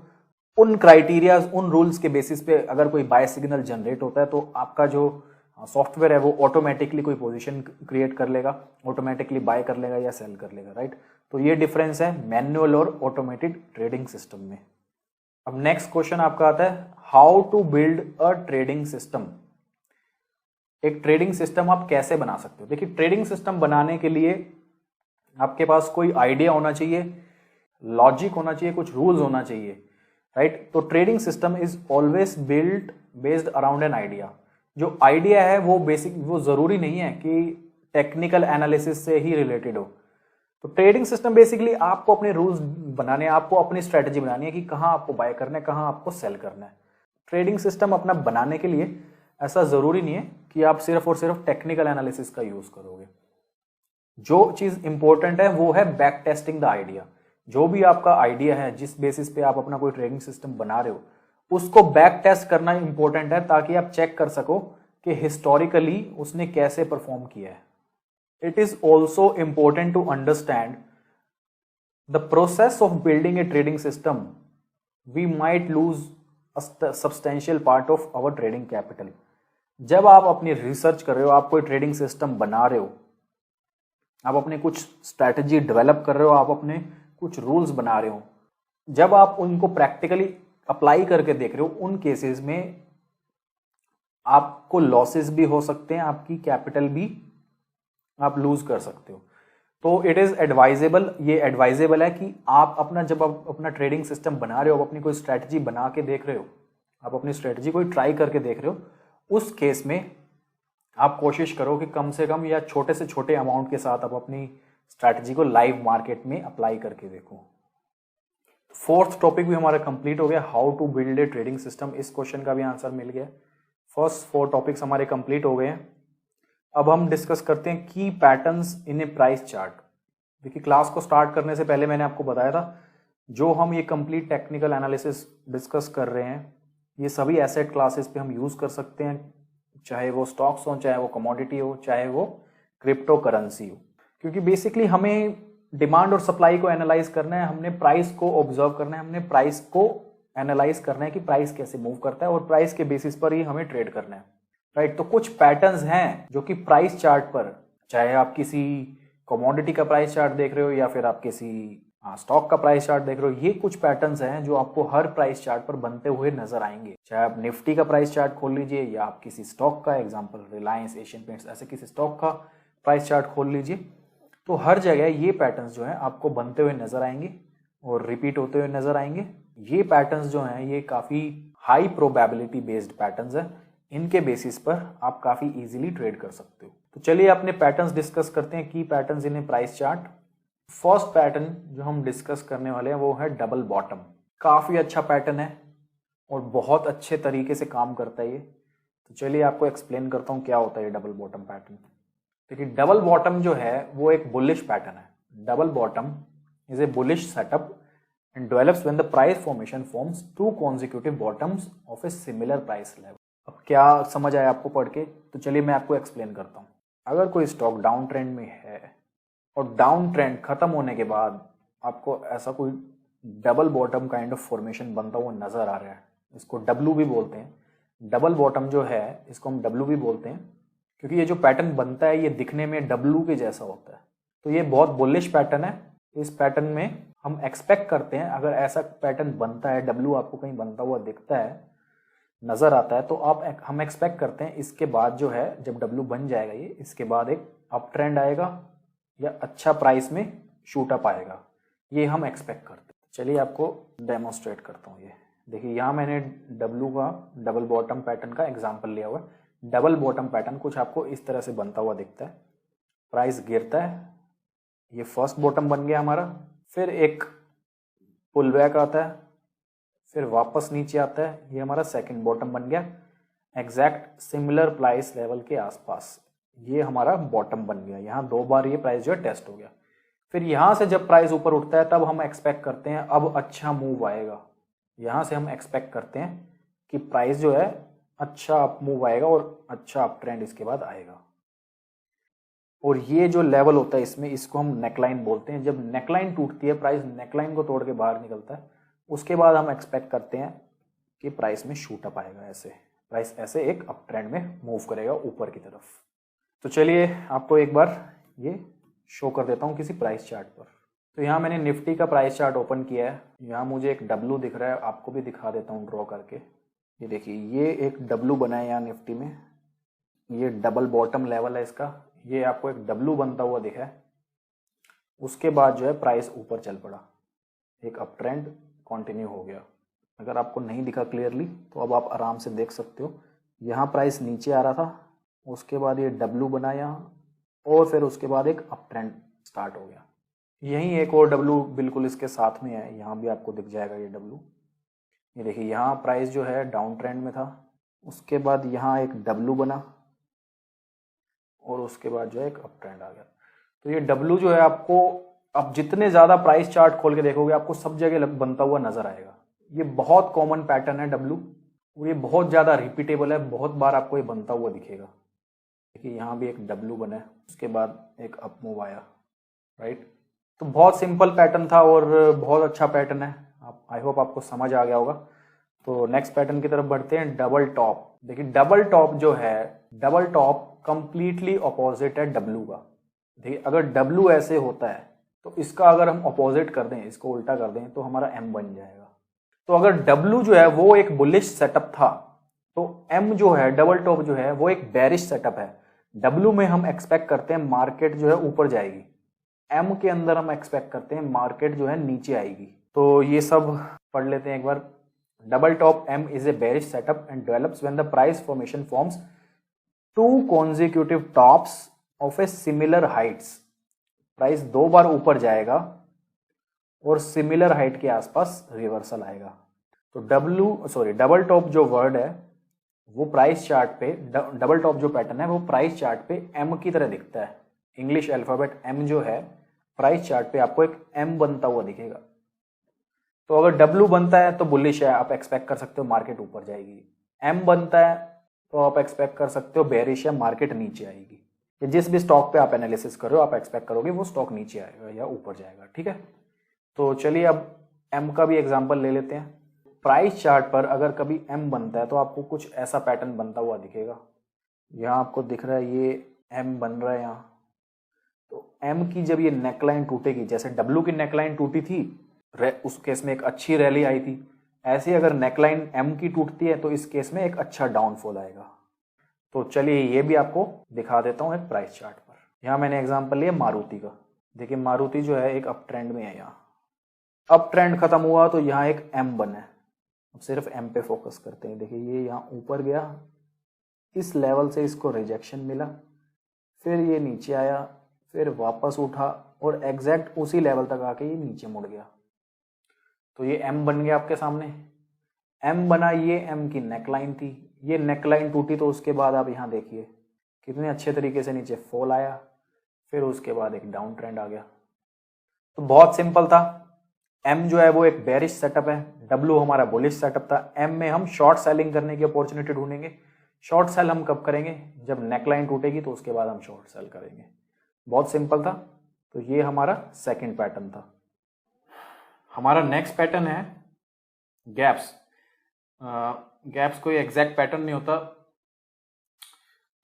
उन क्राइटेरिया, उन रूल्स के बेसिस पे अगर कोई बाय सिग्नल जनरेट होता है तो आपका जो सॉफ्टवेयर है वो ऑटोमेटिकली कोई पोजीशन क्रिएट कर लेगा, ऑटोमेटिकली बाय कर लेगा या सेल कर लेगा, राइट। तो ये डिफरेंस है मैनुअल और ऑटोमेटेड ट्रेडिंग सिस्टम में। अब नेक्स्ट क्वेश्चन आपका आता है how to build a trading system. एक ट्रेडिंग सिस्टम आप कैसे बना सकते हो। देखिए ट्रेडिंग सिस्टम बनाने के लिए आपके पास कोई आइडिया होना चाहिए, लॉजिक होना चाहिए, कुछ रूल्स होना चाहिए, राइट। तो trading system is always build based around an idea. जो आइडिया है वो बेसिक, वो जरूरी नहीं है कि टेक्निकल एनालिसिस से ही रिलेटेड हो। तो ट्रेडिंग सिस्टम बेसिकली आपको अपने रूल्स बनाने, आपको अपनी स्ट्रेटजी बनानी है कि कहाँ आपको बाय करना है, कहाँ आपको सेल करना है। ट्रेडिंग सिस्टम अपना बनाने के लिए ऐसा जरूरी नहीं है कि आप सिर्फ और सिर्फ टेक्निकल एनालिसिस का यूज करोगे। जो चीज इंपॉर्टेंट है वो है बैक टेस्टिंग द आइडिया। जो भी आपका आइडिया है, जिस बेसिस पे आप अपना कोई ट्रेडिंग सिस्टम बना रहे हो, उसको बैक टेस्ट करना इंपॉर्टेंट है ताकि आप चेक कर सको कि हिस्टोरिकली उसने कैसे परफॉर्म किया है। It is also important to understand the process of building a trading system. We might lose a substantial part of our trading capital. जब आप अपनी रिसर्च कर रहे हो, आप कोई ट्रेडिंग सिस्टम बना रहे हो, आप अपने कुछ स्ट्रैटेजी डेवलप कर रहे हो, आप अपने कुछ रूल्स बना रहे हो, जब आप उनको प्रैक्टिकली अप्लाई करके देख रहे हो, उन केसेस में आपको लॉसेस भी हो सकते हैं, आपकी कैपिटल भी आप लूज कर सकते हो। तो इट इज एडवाइजेबल, ये एडवाइजेबल है कि आप अपना, जब आप अपना ट्रेडिंग सिस्टम बना रहे हो, आप अपनी कोई स्ट्रैटेजी बना के देख रहे हो, आप अपनी स्ट्रैटेजी को ट्राई करके देख रहे हो, उस केस में आप कोशिश करो कि कम से कम या छोटे से छोटे अमाउंट के साथ आप अपनी स्ट्रैटेजी को लाइव मार्केट में अप्लाई करके देखो। फोर्थ टॉपिक भी हमारा कंप्लीट हो गया, how to build a trading system. इस क्वेश्चन का भी आंसर मिल गया। फर्स्ट 4 टॉपिक्स हमारे कंप्लीट हो गए हैं। अब हम डिस्कस करते हैं की patterns in A price chart. देखिए क्लास को स्टार्ट करने से पहले मैंने आपको बताया था, जो हम ये कंप्लीट टेक्निकल एनालिसिस डिस्कस कर रहे हैं, ये सभी एसेट क्लासेस पे हम यूज कर सकते हैं, चाहे वो स्टॉक्स हो, चाहे वो कमोडिटी हो, चाहे वो क्रिप्टो करेंसी हो। क्योंकि बेसिकली हमें डिमांड और सप्लाई को एनालाइज करना है, हमने प्राइस को ऑब्जर्व करना है, हमने प्राइस को एनालाइज करना है कि प्राइस कैसे मूव करता है, और प्राइस के बेसिस पर ही हमें ट्रेड करना है, राइट। तो कुछ पैटर्न्स हैं जो कि प्राइस चार्ट पर, चाहे आप किसी कमोडिटी का प्राइस चार्ट देख रहे हो या फिर आप किसी स्टॉक का प्राइस चार्ट देख रहे हो, ये कुछ पैटर्न्स हैं जो आपको हर प्राइस चार्ट पर बनते हुए नजर आएंगे। चाहे आप निफ्टी का प्राइस चार्ट खोल लीजिए या आप किसी स्टॉक का, एग्जांपल रिलायंस, एशियन पेंट्स, ऐसे किसी स्टॉक का प्राइस चार्ट खोल लीजिए, तो हर जगह ये पैटर्न्स जो है आपको बनते हुए नजर आएंगे और रिपीट होते हुए नजर आएंगे। ये पैटर्न्स जो हैं ये काफी हाई प्रोबेबिलिटी बेस्ड पैटर्न्स है, इनके बेसिस पर आप काफी इजीली ट्रेड कर सकते हो। तो चलिए अपने पैटर्न्स डिस्कस करते हैं, की patterns in A price chart. First pattern जो हम डिस्कस करने वाले हैं वो है डबल बॉटम। काफी अच्छा पैटर्न है और बहुत अच्छे तरीके से काम करता है ये। तो चलिए आपको एक्सप्लेन करता हूं क्या होता है ये डबल बॉटम पैटर्न। देखिए डबल बॉटम जो है वो एक बुलिश पैटर्न है। Double bottom is a bullish setup and develops when the price formation forms 2 consecutive bottoms of a similar price level। अब क्या समझ आया आपको पढ़ के? तो चलिए मैं आपको एक्सप्लेन करता हूँ। अगर कोई स्टॉक डाउन ट्रेंड में है और डाउन ट्रेंड खत्म होने के बाद आपको ऐसा कोई double bottom kind of formation बनता हुआ नजर आ रहा है, इसको डब्ल्यू भी बोलते हैं। डबल बॉटम जो है इसको हम डब्ल्यू भी बोलते हैं क्योंकि ये जो पैटर्न बनता है ये दिखने में डब्ल्यू के जैसा होता है। तो ये बहुत बुलिश पैटर्न है। इस पैटर्न में हम एक्सपेक्ट करते हैं, अगर ऐसा पैटर्न बनता है, डब्ल्यू आपको कहीं बनता हुआ दिखता है, नजर आता है, तो हम एक्सपेक्ट करते हैं इसके बाद जो है, जब डब्ल्यू बन जाएगा ये, इसके बाद एक अप ट्रेंड आएगा या अच्छा प्राइस में शूट अप आएगा, ये हम एक्सपेक्ट करते हैं। चलिए आपको डेमोन्स्ट्रेट करता हूँ। ये देखिए यहाँ मैंने डब्ल्यू का डबल बॉटम पैटर्न का एग्जाम्पल लिया हुआ है। डबल बॉटम पैटर्न कुछ आपको इस तरह से बनता हुआ दिखता है। प्राइस गिरता है, ये फर्स्ट बॉटम बन गया हमारा, फिर एक पुल बैक आता है, फिर वापस नीचे आता है, ये हमारा सेकंड बॉटम बन गया एग्जैक्ट सिमिलर प्राइस लेवल के आसपास। ये हमारा बॉटम बन गया। यहाँ 2 बार ये प्राइस जो है टेस्ट हो गया। फिर यहाँ से जब प्राइस ऊपर उठता है तब हम एक्सपेक्ट करते हैं अब अच्छा मूव आएगा। यहाँ से हम एक्सपेक्ट करते हैं कि प्राइस जो है अच्छा अप मूव आएगा और अच्छा अप ट्रेंड इसके बाद आएगा। और ये जो लेवल होता है इसमें, इसको हम नेकलाइन बोलते हैं। जब नेकलाइन टूटती है, प्राइस नेकलाइन को तोड़ के बाहर निकलता है, उसके बाद हम एक्सपेक्ट करते हैं कि प्राइस में शूट अप आएगा। ऐसे प्राइस ऐसे एक अप ट्रेंड में मूव करेगा ऊपर की तरफ। तो चलिए आपको एक बार ये शो कर देता हूँ किसी प्राइस चार्ट पर। तो यहाँ मैंने निफ्टी का प्राइस चार्ट ओपन किया है। यहाँ मुझे एक डब्लू दिख रहा है, आपको भी दिखा देता हूँ ड्रॉ करके। ये देखिए, ये एक डब्लू बना है यहाँ निफ्टी में, ये डबल बॉटम लेवल है इसका, ये आपको एक डब्लू बनता हुआ दिखा है। उसके बाद जो है प्राइस ऊपर चल पड़ा, एक अप ट्रेंड कंटिन्यू हो गया। अगर आपको नहीं दिखा क्लियरली तो अब आप आराम से देख सकते हो। यहाँ प्राइस नीचे आ रहा था, उसके बाद ये डब्लू बना यहाँ, और फिर उसके बाद एक अप ट्रेंड स्टार्ट हो गया। यहीं एक और डब्लू बिल्कुल इसके साथ में है, यहाँ भी आपको दिख जाएगा ये डब्लू। ये देखिए, यहाँ प्राइस जो है डाउन ट्रेंड में था, उसके बाद यहाँ एक डब्लू बना और उसके बाद जो है एक अप ट्रेंड आ गया। तो ये डब्लू जो है आपको, अब जितने ज़्यादा प्राइस चार्ट खोल के देखोगे आपको सब जगह बनता हुआ नजर आएगा। ये बहुत कॉमन पैटर्न है डब्लू, और ये बहुत ज़्यादा रिपीटेबल है, बहुत बार आपको ये बनता हुआ दिखेगा। देखिए, यहाँ भी एक डब्लू बना है, उसके बाद एक अप मूव आया, राइट। तो बहुत सिंपल पैटर्न था और बहुत अच्छा पैटर्न है। आप, आई होप आपको समझ आ गया होगा। तो नेक्स्ट पैटर्न की तरफ बढ़ते हैं, डबल टॉप। देखिए, डबल टॉप जो है, डबल टॉप कंप्लीटली अपोजिट है डब्लू का। देखिए, अगर डब्लू ऐसे होता है तो इसका अगर हम अपोजिट कर दें, इसको उल्टा कर दें, तो हमारा एम बन जाएगा। तो अगर डब्लू जो है वो एक बुलिश सेटअप था, तो एम जो है, डबल टॉप जो है, वो एक बेरिश सेटअप है। डब्लू में हम एक्सपेक्ट करते हैं मार्केट जो है ऊपर जाएगी, एम के अंदर हम एक्सपेक्ट करते हैं मार्केट जो है नीचे आएगी। तो ये सब पढ़ लेते हैं एक बार। Double top M is a bearish setup and develops when the price formation forms two consecutive tops of a similar heights. Price दो बार ऊपर जाएगा और सिमिलर हाइट के आसपास रिवर्सल आएगा। तो डबल टॉप जो वर्ड है वो प्राइस चार्ट पे, डबल टॉप जो पैटर्न है वो प्राइस चार्ट पे एम की तरह दिखता है। इंग्लिश अल्फाबेट एम जो है प्राइस चार्ट पे आपको एक एम बनता हुआ दिखेगा। तो अगर डब्ल्यू बनता है तो बुलिश है, आप एक्सपेक्ट कर सकते हो मार्केट ऊपर जाएगी। एम बनता है तो आप एक्सपेक्ट कर सकते हो बेरिश है, मार्केट नीचे आएगी। जिस भी स्टॉक पे आप एनालिसिस कर रहे हो आप एक्सपेक्ट करोगे वो स्टॉक नीचे आएगा या ऊपर जाएगा, ठीक है। तो चलिए अब एम का भी एग्जांपल ले लेते हैं। प्राइस चार्ट पर अगर कभी एम बनता है तो आपको कुछ ऐसा पैटर्न बनता हुआ दिखेगा। यहाँ आपको दिख रहा है ये एम बन रहा है यहाँ। तो एम की जब ये नेकलाइन टूटेगी, जैसे डब्ल्यू की नेकलाइन टूटी थी उस केस में एक अच्छी रैली आई थी, ऐसे अगर नेकलाइन एम की टूटती है तो इस केस में एक अच्छा डाउनफॉल आएगा। तो चलिए ये भी आपको दिखा देता हूँ एक प्राइस चार्ट पर। यहाँ मैंने एग्जांपल लिया मारुति का। देखिए, मारुति जो है एक अप ट्रेंड में है, यहाँ अप ट्रेंड खत्म हुआ तो यहाँ एक एम बना है। अब सिर्फ एम पे फोकस करते हैं। देखिए, ये यहाँ ऊपर गया, इस लेवल से इसको रिजेक्शन मिला, फिर ये नीचे आया, फिर वापस उठा और एग्जैक्ट उसी लेवल तक आके ये नीचे मुड़ गया। तो ये एम बन गया आपके सामने। एम बना, ये एम की नेकलाइन थी, ये नेकलाइन टूटी तो उसके बाद आप यहाँ देखिए कितने अच्छे तरीके से नीचे फॉल आया, फिर उसके बाद एक डाउन ट्रेंड आ गया। तो बहुत सिंपल था। एम जो है वो एक बेरिश सेटअप है, डब्ल्यू हमारा बुलिश सेटअप था। एम में हम शॉर्ट सेलिंग करने की अपॉर्चुनिटी ढूंढेंगे। शॉर्ट सेल हम कब करेंगे? जब नेकलाइन टूटेगी तो उसके बाद हम शॉर्ट सेल करेंगे। बहुत सिंपल था। तो ये हमारा सेकंड पैटर्न था। हमारा नेक्स्ट पैटर्न है गैप्स। गैप्स कोई एग्जैक्ट पैटर्न नहीं होता,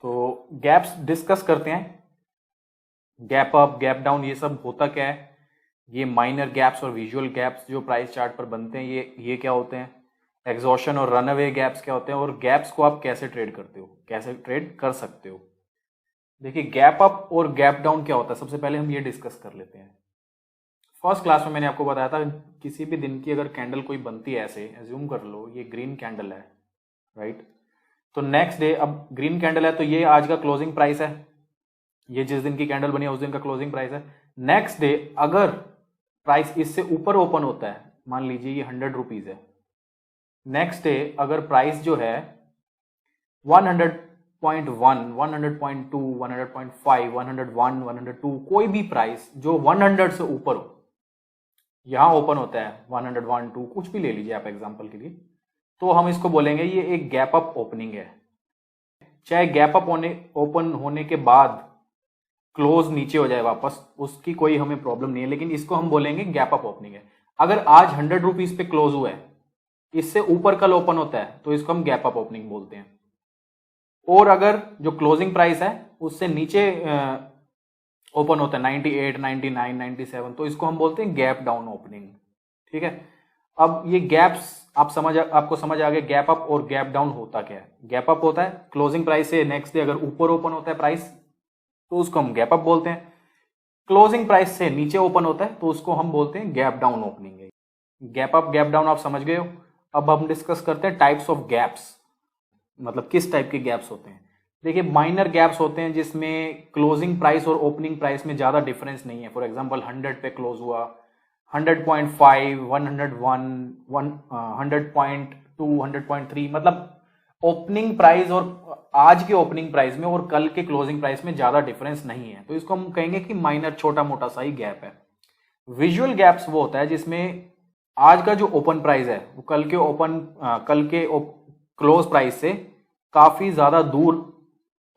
तो गैप्स डिस्कस करते हैं। गैप अप, गैप डाउन, ये सब होता क्या है? ये माइनर गैप्स और विजुअल गैप्स जो प्राइस चार्ट पर बनते हैं, ये क्या होते हैं? एग्जॉशन और रनअवे गैप्स क्या होते हैं? और गैप्स को आप कैसे ट्रेड करते हो, कैसे ट्रेड कर सकते हो? देखिए, गैप अप और गैप डाउन क्या होता है, सबसे पहले हम ये डिस्कस कर लेते हैं। फर्स्ट क्लास में मैंने आपको बताया था, किसी भी दिन की अगर कैंडल कोई बनती है, ऐसे एज्यूम कर लो ये ग्रीन कैंडल है, राइट? तो नेक्स्ट डे, अब ग्रीन कैंडल है तो ये आज का क्लोजिंग प्राइस है, ये जिस दिन की कैंडल बनी है उस दिन का क्लोजिंग प्राइस है। नेक्स्ट डे अगर प्राइस इससे ऊपर ओपन होता है, मान लीजिए ये 100 रुपीज है, नेक्स्ट डे अगर प्राइस जो है 100.1, 100.2, 100.5, 101, 102, कोई भी प्राइस जो 100 से ऊपर हो, यहां ओपन होता है 101, 2 कुछ भी ले लीजिए आप एग्जांपल के लिए, तो हम इसको बोलेंगे ये एक गैप अप ओपनिंग है। चाहे गैप अप ओपन होने के बाद क्लोज नीचे हो जाए वापस, उसकी कोई हमें प्रॉब्लम नहीं है, लेकिन इसको हम बोलेंगे गैप अप ओपनिंग है। अगर आज 100 रुपीज पे क्लोज हुआ है, इससे ऊपर कल ओपन होता है तो इसको हम गैप अप ओपनिंग बोलते हैं। और अगर जो क्लोजिंग प्राइस है उससे नीचे ओपन होता है 98, 99, 97, तो इसको हम बोलते हैं गैप डाउन ओपनिंग। ठीक है, अब ये गैप्स आपको समझ आ गया गैप अप और गैप डाउन होता क्या है। गैप अप होता है क्लोजिंग प्राइस से नेक्स्ट डे अगर ऊपर ओपन होता है प्राइस तो उसको हम गैप अप बोलते हैं। क्लोजिंग प्राइस से नीचे ओपन होता है तो उसको हम बोलते हैं गैप डाउन ओपनिंग है। गैप अप गैप डाउन आप समझ गए हो। अब हम डिस्कस करते हैं टाइप्स ऑफ गैप्स, मतलब किस टाइप के गैप्स होते हैं। देखिए माइनर गैप्स होते हैं जिसमें क्लोजिंग प्राइस और ओपनिंग प्राइस में ज्यादा डिफरेंस नहीं है। फॉर एग्जांपल 100 पे क्लोज हुआ, 100.5, 101, 100.2, 100.3, मतलब ओपनिंग प्राइस और आज के ओपनिंग प्राइस में और कल के क्लोजिंग प्राइस में ज्यादा डिफरेंस नहीं है, तो इसको हम कहेंगे कि माइनर छोटा मोटा सा ही गैप है। विजुअल गैप्स वो होता है जिसमें आज का जो ओपन प्राइस है वो कल के क्लोज प्राइस से काफी ज्यादा दूर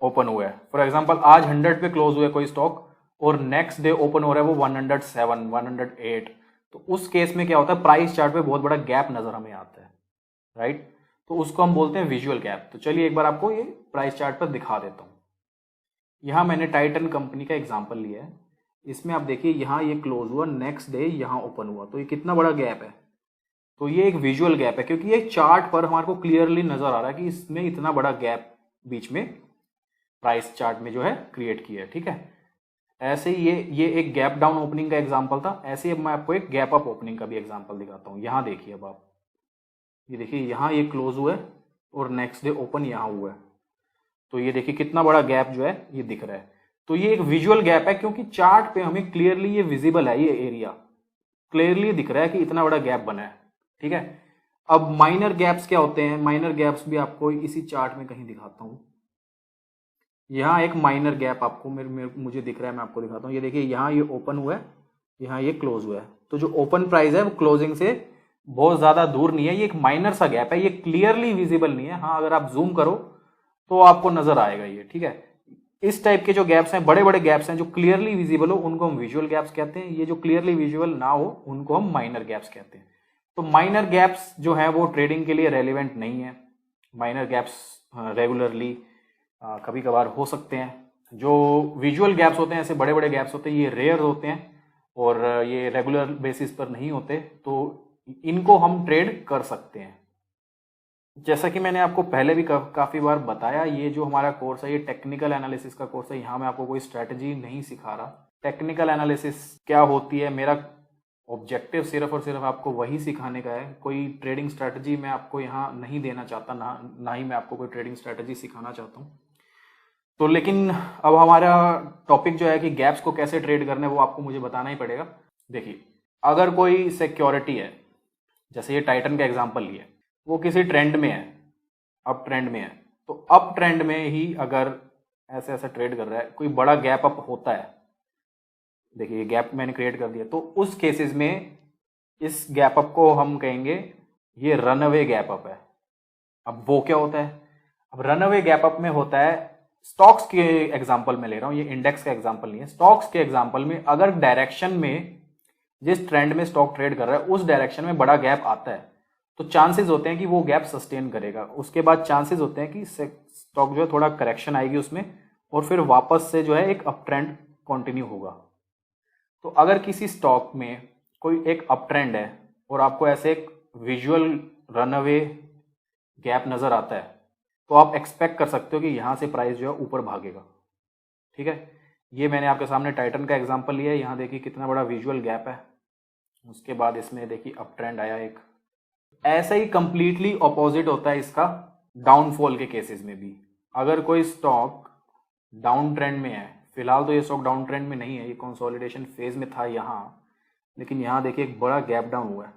ओपन हुआ है। फॉर एग्जांपल आज 100 पे क्लोज हुआ है कोई स्टॉक और नेक्स्ट डे ओपन हो रहा है वो 107, 108, तो उस केस में क्या होता है प्राइस चार्ट पे बहुत बड़ा गैप नजर हमें आता है, राइट। तो उसको हम बोलते हैं विजुअल गैप। तो चलिए एक बार आपको ये प्राइस चार्ट पर दिखा देता हूं। यहां मैंने टाइटन कंपनी का एग्जांपल लिया है। इसमें आप देखिए यहां ये क्लोज हुआ, नेक्स्ट डे यहां ओपन हुआ, तो ये कितना बड़ा गैप है। तो ये एक विजुअल गैप है क्योंकि ये चार्ट पर हमारे को क्लियरली नजर आ रहा है कि इसमें इतना बड़ा गैप बीच में प्राइस चार्ट में जो है क्रिएट किया है। ठीक है, ऐसे ही ये एक गैप डाउन ओपनिंग का एग्जांपल था। ऐसे ही अब मैं आपको एक गैप अप ओपनिंग का भी एग्जांपल दिखाता हूं। यहां देखिए अब आप ये देखिए यहां ये क्लोज हुआ है और नेक्स्ट डे ओपन यहां हुआ है, तो ये देखिए कितना बड़ा गैप जो है ये दिख रहा है। तो ये एक विजुअल गैप है क्योंकि चार्ट पे हमें क्लियरली ये विजिबल है, ये एरिया क्लियरली दिख रहा है कि इतना बड़ा गैप बना है। ठीक है, अब माइनर गैप्स क्या होते हैं, माइनर गैप्स भी आपको इसी चार्ट में कहीं दिखाता हूं। यहाँ एक माइनर गैप आपको मुझे दिख रहा है, मैं आपको दिखाता हूँ। ये देखिए यहाँ ये ओपन हुआ है, यहाँ ये क्लोज हुआ है, तो जो ओपन प्राइस है वो क्लोजिंग से बहुत ज्यादा दूर नहीं है। ये एक माइनर सा गैप है, ये क्लियरली विजिबल नहीं है। हाँ अगर आप जूम करो तो आपको नजर आएगा ये। ठीक है, इस टाइप के जो गैप्स हैं, बड़े बड़े गैप्स हैं जो क्लियरली विजिबल हो उनको हम विजुअल गैप्स कहते हैं। ये जो क्लियरली विजुअल ना हो उनको हम माइनर गैप्स कहते हैं। तो माइनर गैप्स जो है वो ट्रेडिंग के लिए रेलिवेंट नहीं है। माइनर गैप्स रेगुलरली कभी कभार हो सकते हैं। जो विजुअल गैप्स होते हैं, ऐसे बड़े बड़े गैप्स होते हैं, ये रेयर होते हैं और ये रेगुलर बेसिस पर नहीं होते, तो इनको हम ट्रेड कर सकते हैं। जैसा कि मैंने आपको पहले भी काफी बार बताया, ये जो हमारा कोर्स है ये टेक्निकल एनालिसिस का कोर्स है। यहाँ मैं आपको कोई स्ट्रेटजी नहीं सिखा रहा। टेक्निकल एनालिसिस क्या होती है, मेरा ऑब्जेक्टिव सिर्फ और सिर्फ आपको वही सिखाने का है। कोई ट्रेडिंग स्ट्रेटजी मैं आपको यहाँ नहीं देना चाहता, ना ही मैं आपको कोई ट्रेडिंग स्ट्रेटजी सिखाना चाहता हूँ। तो लेकिन अब हमारा टॉपिक जो है कि गैप्स को कैसे ट्रेड करना है वो आपको मुझे बताना ही पड़ेगा। देखिए अगर कोई सिक्योरिटी है, जैसे ये टाइटन का एग्जांपल लिया, वो किसी ट्रेंड में है, अप ट्रेंड में है, तो अप ट्रेंड में ही अगर ऐसे ऐसे ट्रेड कर रहा है, कोई बड़ा गैप अप होता है, देखिए ये गैप मैंने क्रिएट कर दिया, तो उस केसेस में इस गैप अप को हम कहेंगे ये रनअवे गैप अप है। अब वो क्या होता है, अब रनअवे गैप अप में होता है, स्टॉक्स के एग्जांपल में ले रहा हूं, ये इंडेक्स का एग्जांपल नहीं है। स्टॉक्स के एग्जांपल में अगर डायरेक्शन में, जिस ट्रेंड में स्टॉक ट्रेड कर रहा है उस डायरेक्शन में बड़ा गैप आता है, तो चांसेस होते हैं कि वो गैप सस्टेन करेगा। उसके बाद चांसेस होते हैं कि स्टॉक जो है थोड़ा करेक्शन आएगी उसमें और फिर वापस से जो है एक अप ट्रेंड कंटिन्यू होगा। तो अगर किसी स्टॉक में कोई एक अप ट्रेंड है और आपको ऐसे एक विजुअल रनअवे गैप नजर आता है, तो आप एक्सपेक्ट कर सकते हो कि यहां से प्राइस जो है ऊपर भागेगा। ठीक है, ये मैंने आपके सामने टाइटन का एग्जांपल लिया है। यहां देखिए कितना बड़ा विजुअल गैप है, उसके बाद इसमें देखिए अप ट्रेंड आया एक। ऐसा ही कंप्लीटली ऑपोजिट होता है इसका डाउनफॉल के केसेस में भी। अगर कोई स्टॉक डाउन ट्रेंड में है, फिलहाल तो ये स्टॉक डाउन ट्रेंड में नहीं है, ये कंसोलिडेशन फेज में था यहाँ, लेकिन यहाँ देखिए एक बड़ा गैप डाउन हुआ है।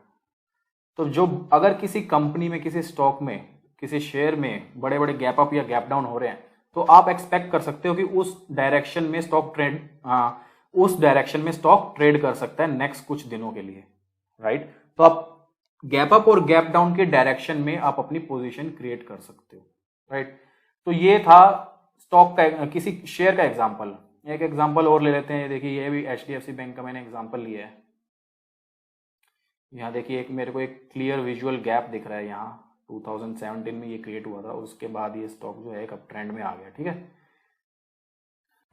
तो जो अगर किसी कंपनी में, किसी स्टॉक में, किसी शेयर में बड़े बड़े गैप अप या गैप डाउन हो रहे हैं, तो आप एक्सपेक्ट कर सकते हो कि उस डायरेक्शन में स्टॉक ट्रेड कर सकता है नेक्स्ट कुछ दिनों के लिए, राइट। तो आप गैप अप और गैप डाउन के डायरेक्शन में आप अपनी पोजीशन क्रिएट कर सकते हो, राइट। तो ये था स्टॉक का, किसी शेयर का एग्जांपल। एक एग्जांपल और ले लेते हैं। देखिए ये भी एचडीएफसी बैंक का मैंने एग्जांपल लिया है। यहाँ देखिए एक मेरे को एक क्लियर विजुअल गैप दिख रहा है, यहाँ 2017 में ये क्रिएट हुआ था, उसके बाद ये स्टॉक जो है एक अप ट्रेंड में आ गया। ठीक है,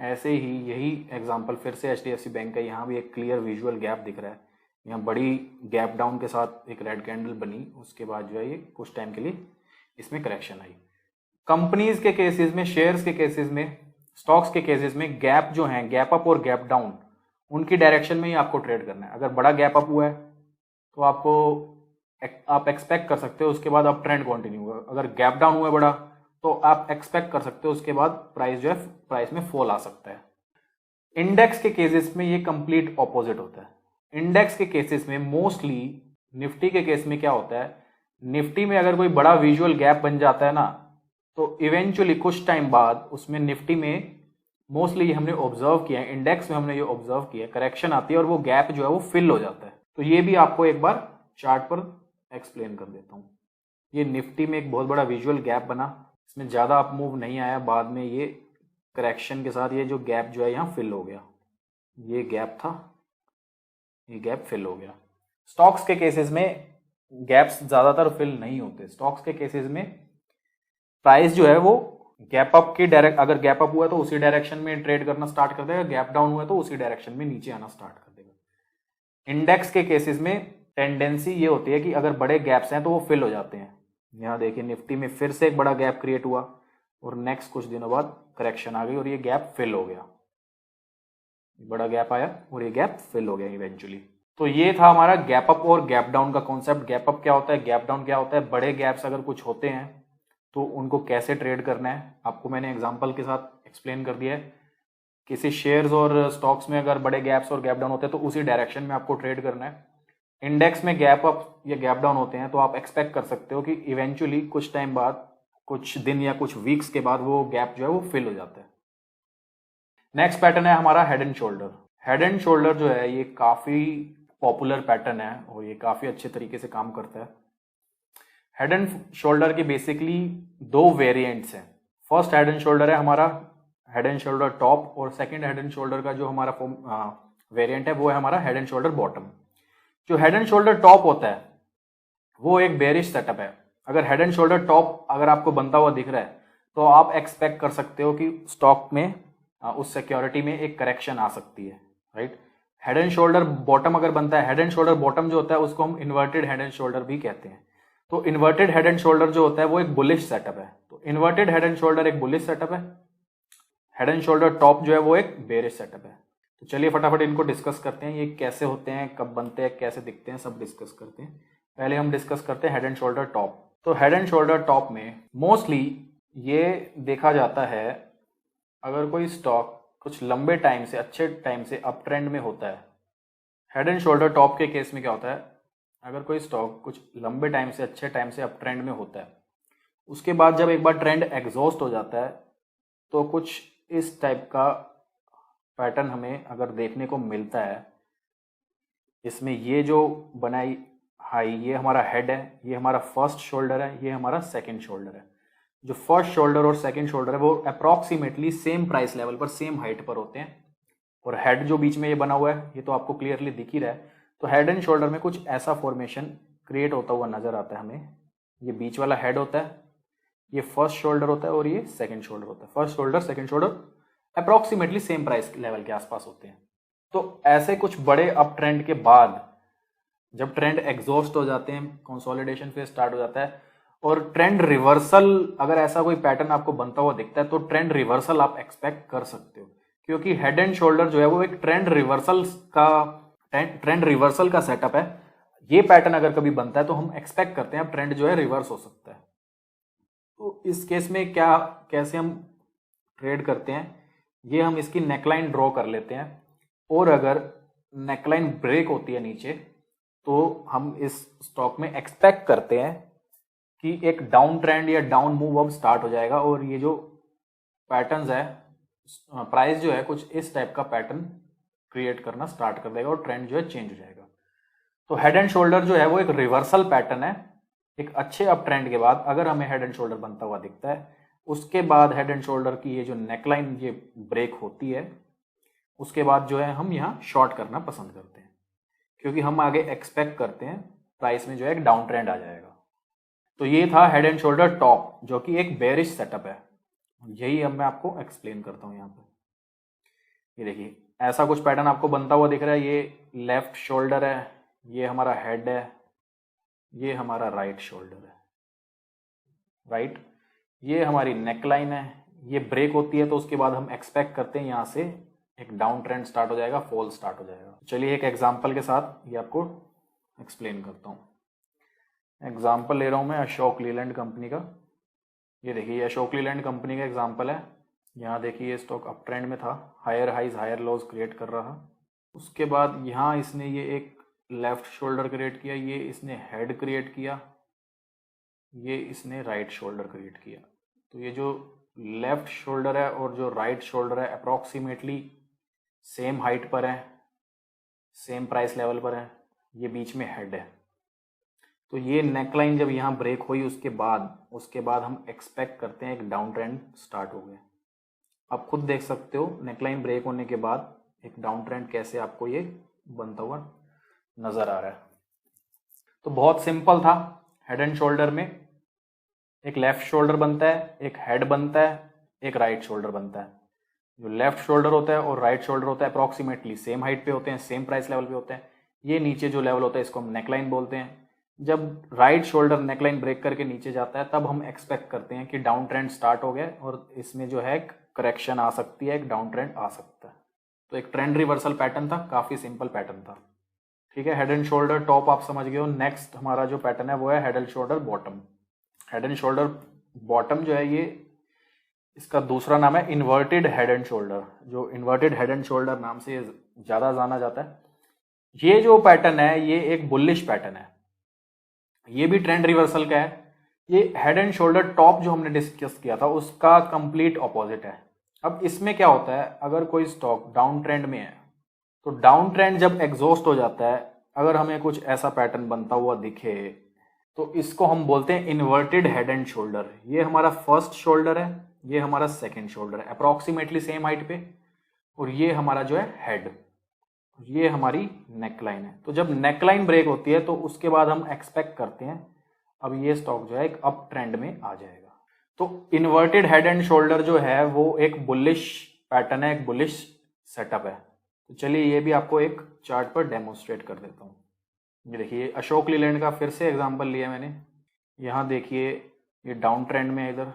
ऐसे ही यही एग्जांपल फिर से HDFC बैंक का, यहाँ भी एक क्लियर विजुअल गैप दिख रहा है, यहाँ बड़ी गैप डाउन के साथ एक रेड कैंडल बनी, उसके बाद जो है ये कुछ टाइम के लिए इसमें करेक्शन आई। कंपनीज के केसेस में, शेयर्स के केसेस में, स्टॉक्स के केसेस में गैप जो है, गैप अप और गैप डाउन, उनकी डायरेक्शन में ही आपको ट्रेड करना है। अगर बड़ा गैप अप हुआ है तो आप एक्सपेक्ट कर सकते हो उसके बाद अप ट्रेंड कंटिन्यू होगा। अगर गैप डाउन हुआ है बड़ा तो आप एक्सपेक्ट कर सकते हो उसके बाद प्राइस जो है प्राइस में फॉल आ सकता है। इंडेक्स के केसेस में ये कंप्लीट ऑपोजिट होता है। इंडेक्स के केसेस में मोस्टली, निफ्टी के केस में क्या होता है, निफ्टी में अगर कोई बड़ा विजुअल गैप बन जाता है ना, तो इवेंचुअली कुछ टाइम बाद उसमें निफ्टी में मोस्टली हमने ऑब्जर्व किया है, इंडेक्स में हमने ये ऑब्जर्व किया है, करेक्शन आती है और वो गैप जो है वो फिल हो जाता है। तो ये भी आपको एक बार चार्ट पर एक्सप्लेन कर देता हूँ। ये निफ्टी में एक बहुत बड़ा विजुअल गैप बना, इसमें ज़्यादा अप मूव नहीं आया, बाद में ये करेक्शन के साथ ये जो गैप जो है यहाँ फिल हो गया, ये गैप था, ये गैप फिल हो गया। स्टॉक्स के केसेस में गैप्स ज़्यादातर फिल नहीं होते। स्टॉक्स के केसेस में प्राइस जो है वो गैप अप की डायरेक्ट, अगर गैप अप हुआ तो उसी डायरेक्शन में ट्रेड करना स्टार्ट कर देगा, गैप डाउन हुआ तो उसी डायरेक्शन में नीचे आना स्टार्ट कर देगा। इंडेक्स के केसेस में टेंडेंसी ये होती है कि अगर बड़े गैप्स हैं तो वो फिल हो जाते हैं। यहाँ देखिए निफ्टी में फिर से एक बड़ा गैप क्रिएट हुआ और नेक्स्ट कुछ दिनों बाद करेक्शन आ गई और ये गैप फिल हो गया, बड़ा गैप आया और ये गैप फिल हो गया इवेंचुअली। तो ये था हमारा गैप अप और गैप डाउन का कॉन्सेप्ट। गैप अप क्या होता है, गैप डाउन क्या होता है, बड़े गैप्स अगर कुछ होते हैं तो उनको कैसे ट्रेड करना है आपको मैंने एग्जांपल के साथ एक्सप्लेन कर दिया है। किसी शेयर्स और स्टॉक्स में अगर बड़े गैप्स और गैप डाउन होते हैं तो उसी डायरेक्शन में आपको ट्रेड करना है। इंडेक्स में गैप अप या गैप डाउन होते हैं तो आप एक्सपेक्ट कर सकते हो कि इवेंचुअली कुछ टाइम बाद, कुछ दिन या कुछ वीक्स के बाद वो गैप जो है वो फिल हो जाता है। नेक्स्ट पैटर्न है हमारा head and shoulder. Head and shoulder जो है ये काफी पॉपुलर पैटर्न है और ये काफी अच्छे तरीके से काम करता है। हेड एंड शोल्डर की बेसिकली दो वेरिएंट्स हैं। फर्स्ट हेड एंड शोल्डर है हमारा हेड एंड शोल्डर टॉप, और सेकंड हेड एंड शोल्डर का जो हमारा वेरिएंट है वो है हमारा हेड एंड शोल्डर बॉटम। जो हेड एंड शोल्डर टॉप होता है वो एक बेरिश सेटअप है। अगर हेड एंड शोल्डर टॉप अगर आपको बनता हुआ दिख रहा है तो आप एक्सपेक्ट कर सकते हो कि स्टॉक में उस सिक्योरिटी में एक करेक्शन आ सकती है, right. Head and shoulder bottom अगर बनता है, हेड एंड शोल्डर बॉटम जो होता है उसको हम इन्वर्टेड हेड एंड शोल्डर भी कहते हैं। तो इन्वर्टेड हेड एंड शोल्डर जो होता है वो एक बुलिश सेटअप है। तो इन्वर्टेड हेड एंड शोल्डर एक बुलिश सेटअप है, हेड एंड शोल्डर टॉप जो है वो एक बेरिश सेटअप है। तो चलिए फटाफट इनको डिस्कस करते हैं, ये कैसे होते हैं, कब बनते हैं, कैसे दिखते हैं, सब डिस्कस करते हैं। पहले हम डिस्कस करते हैं हेड एंड शोल्डर टॉप। तो हेड एंड शोल्डर टॉप में मोस्टली ये देखा जाता है अगर कोई स्टॉक कुछ लंबे टाइम से, अच्छे टाइम से अप ट्रेंड में होता है। हेड एंड शोल्डर टॉप के केस में क्या होता है, अगर कोई स्टॉक कुछ लंबे टाइम से, अच्छे टाइम से अप ट्रेंड में होता है, उसके बाद जब एक बार ट्रेंड एग्जॉस्ट हो जाता है तो कुछ इस टाइप का पैटर्न हमें अगर देखने को मिलता है। इसमें ये जो बनाई हाई, ये हमारा हेड है, ये हमारा फर्स्ट शोल्डर है, ये हमारा सेकंड शोल्डर है। जो फर्स्ट शोल्डर और सेकंड शोल्डर है वो अप्रॉक्सीमेटली सेम प्राइस लेवल पर, सेम हाइट पर होते हैं। और हेड जो बीच में ये बना हुआ है ये तो आपको क्लियरली दिख ही रहा है। तो हेड एंड शोल्डर में कुछ ऐसा फॉर्मेशन क्रिएट होता हुआ नजर आता है हमें। ये बीच वाला हेड होता है, ये फर्स्ट शोल्डर होता है और ये सेकंड शोल्डर होता है। First shoulder, second shoulder approximately same price level के आसपास होते हैं। तो ऐसे कुछ बड़े अप ट्रेंड के बाद जब ट्रेंड एग्जॉस्ट हो जाते हैं, कंसोलिडेशन फेज स्टार्ट हो जाता है और ट्रेंड रिवर्सल, अगर ऐसा कोई पैटर्न आपको बनता हुआ दिखता है तो ट्रेंड रिवर्सल आप एक्सपेक्ट कर सकते हो, क्योंकि हेड एंड शोल्डर जो है वो एक ट्रेंड रिवर्सल का सेटअप है। ये पैटर्न अगर कभी बनता है तो हम एक्सपेक्ट करते हैं अब ट्रेंड जो है रिवर्स हो सकता है। तो इस केस में कैसे हम ट्रेड करते हैं, ये हम इसकी नेकलाइन ड्रॉ कर लेते हैं और अगर नेकलाइन ब्रेक होती है नीचे तो हम इस स्टॉक में एक्सपेक्ट करते हैं कि एक डाउन ट्रेंड या डाउन मूव अब स्टार्ट हो जाएगा और ये जो पैटर्न्स है, प्राइस जो है कुछ इस टाइप का पैटर्न क्रिएट करना स्टार्ट कर देगा और ट्रेंड जो है चेंज हो जाएगा। तो हेड एंड शोल्डर जो है वो एक रिवर्सल पैटर्न है। एक अच्छे अप ट्रेंड के बाद अगर हमें हेड एंड शोल्डर बनता हुआ दिखता है, उसके बाद हेड एंड शोल्डर की ये जो नेकलाइन ये ब्रेक होती है, उसके बाद जो है हम यहाँ शॉर्ट करना पसंद करते हैं, क्योंकि हम आगे एक्सपेक्ट करते हैं प्राइस में जो है एक डाउन ट्रेंड आ जाएगा। तो ये था हेड एंड शोल्डर टॉप, जो कि एक बेरिश सेटअप है। यही अब मैं आपको एक्सप्लेन करता हूँ यहाँ पे। ये देखिए ऐसा कुछ पैटर्न आपको बनता हुआ दिख रहा है। ये लेफ्ट शोल्डर है, ये हमारा हेड है, ये हमारा राइट शोल्डर है, राइट। ये हमारी नेकलाइन है। ये ब्रेक होती है तो उसके बाद हम एक्सपेक्ट करते हैं यहाँ से एक डाउन ट्रेंड स्टार्ट हो जाएगा, फॉल स्टार्ट हो जाएगा। चलिए एक एग्जांपल के साथ ये आपको एक्सप्लेन करता हूँ। एग्जांपल ले रहा हूँ मैं अशोक लीलैंड कंपनी का। ये देखिए ये अशोक लीलैंड कंपनी का एग्जांपल है। यहाँ देखिए ये स्टॉक अप ट्रेंड में था, higher highs higher lows create कर रहा। उसके बाद यहाँ इसने ये एक लेफ्ट शोल्डर क्रिएट किया, ये इसने हेड क्रिएट किया, ये इसने राइट शोल्डर क्रिएट किया। तो ये जो लेफ्ट शोल्डर है और जो राइट शोल्डर है अप्रॉक्सीमेटली सेम हाइट पर है, सेम प्राइस लेवल पर है, ये बीच में हेड है। तो ये नेकलाइन जब यहाँ ब्रेक हुई उसके बाद हम एक्सपेक्ट करते हैं एक डाउन ट्रेंड स्टार्ट हो गया। आप खुद देख सकते हो नेकलाइन ब्रेक होने के बाद एक डाउन ट्रेंड कैसे आपको ये बनता हुआ नजर आ रहा है। तो बहुत सिंपल था। हेड एंड शोल्डर में एक लेफ्ट शोल्डर बनता है, एक हेड बनता है, एक राइट शोल्डर बनता है। जो लेफ्ट शोल्डर होता है और राइट शोल्डर होता है अप्रॉक्सीमेटली सेम हाइट पे होते हैं, सेम प्राइस लेवल पे होते हैं। ये नीचे जो लेवल होता है इसको हम नेकलाइन बोलते हैं। जब राइट शोल्डर नेकलाइन ब्रेक करके नीचे जाता है तब हम एक्सपेक्ट करते हैं कि डाउन ट्रेंड स्टार्ट हो गया और इसमें जो है करेक्शन आ सकती है, एक डाउन ट्रेंड आ सकता है। तो एक ट्रेंड रिवर्सल पैटर्न था, काफी सिंपल पैटर्न था। ठीक है, हेड एंड शोल्डर टॉप आप समझ गए हो। नेक्स्ट हमारा जो पैटर्न है वो है head and shoulder bottom. Head and shoulder bottom जो है ये इसका दूसरा नाम है इन्वर्टेड हेड एंड शोल्डर। जो इन्वर्टेड हेड एंड शोल्डर नाम से ज्यादा जाना जाता है। ये जो पैटर्न है ये एक बुलिश पैटर्न है, ये भी ट्रेंड रिवर्सल का है। ये हेड एंड शोल्डर टॉप जो हमने डिस्कस किया था उसका कंप्लीट ऑपोजिट है। अब इसमें क्या होता है, अगर कोई स्टॉक डाउन ट्रेंड में है तो डाउन ट्रेंड जब एग्जॉस्ट हो जाता है, अगर हमें कुछ ऐसा पैटर्न बनता हुआ दिखे तो इसको हम बोलते हैं इन्वर्टेड हेड एंड शोल्डर। ये हमारा फर्स्ट शोल्डर है, ये हमारा सेकंड शोल्डर है अप्रॉक्सीमेटली सेम हाइट पे, और ये हमारा जो है हेड, ये हमारी नेकलाइन है। तो जब नेकलाइन ब्रेक होती है तो उसके बाद हम एक्सपेक्ट करते हैं अब ये स्टॉक जो है एक अप ट्रेंड में आ जाएगा। तो इन्वर्टेड हेड एंड शोल्डर जो है वो एक बुलिश पैटर्न है, एक बुलिश सेटअप है। तो चलिए ये भी आपको एक चार्ट पर डेमोन्स्ट्रेट कर देता हूँ। ये देखिए अशोक लीलैंड का फिर से एग्जांपल लिया मैंने। यहाँ देखिए ये डाउन ट्रेंड में है, इधर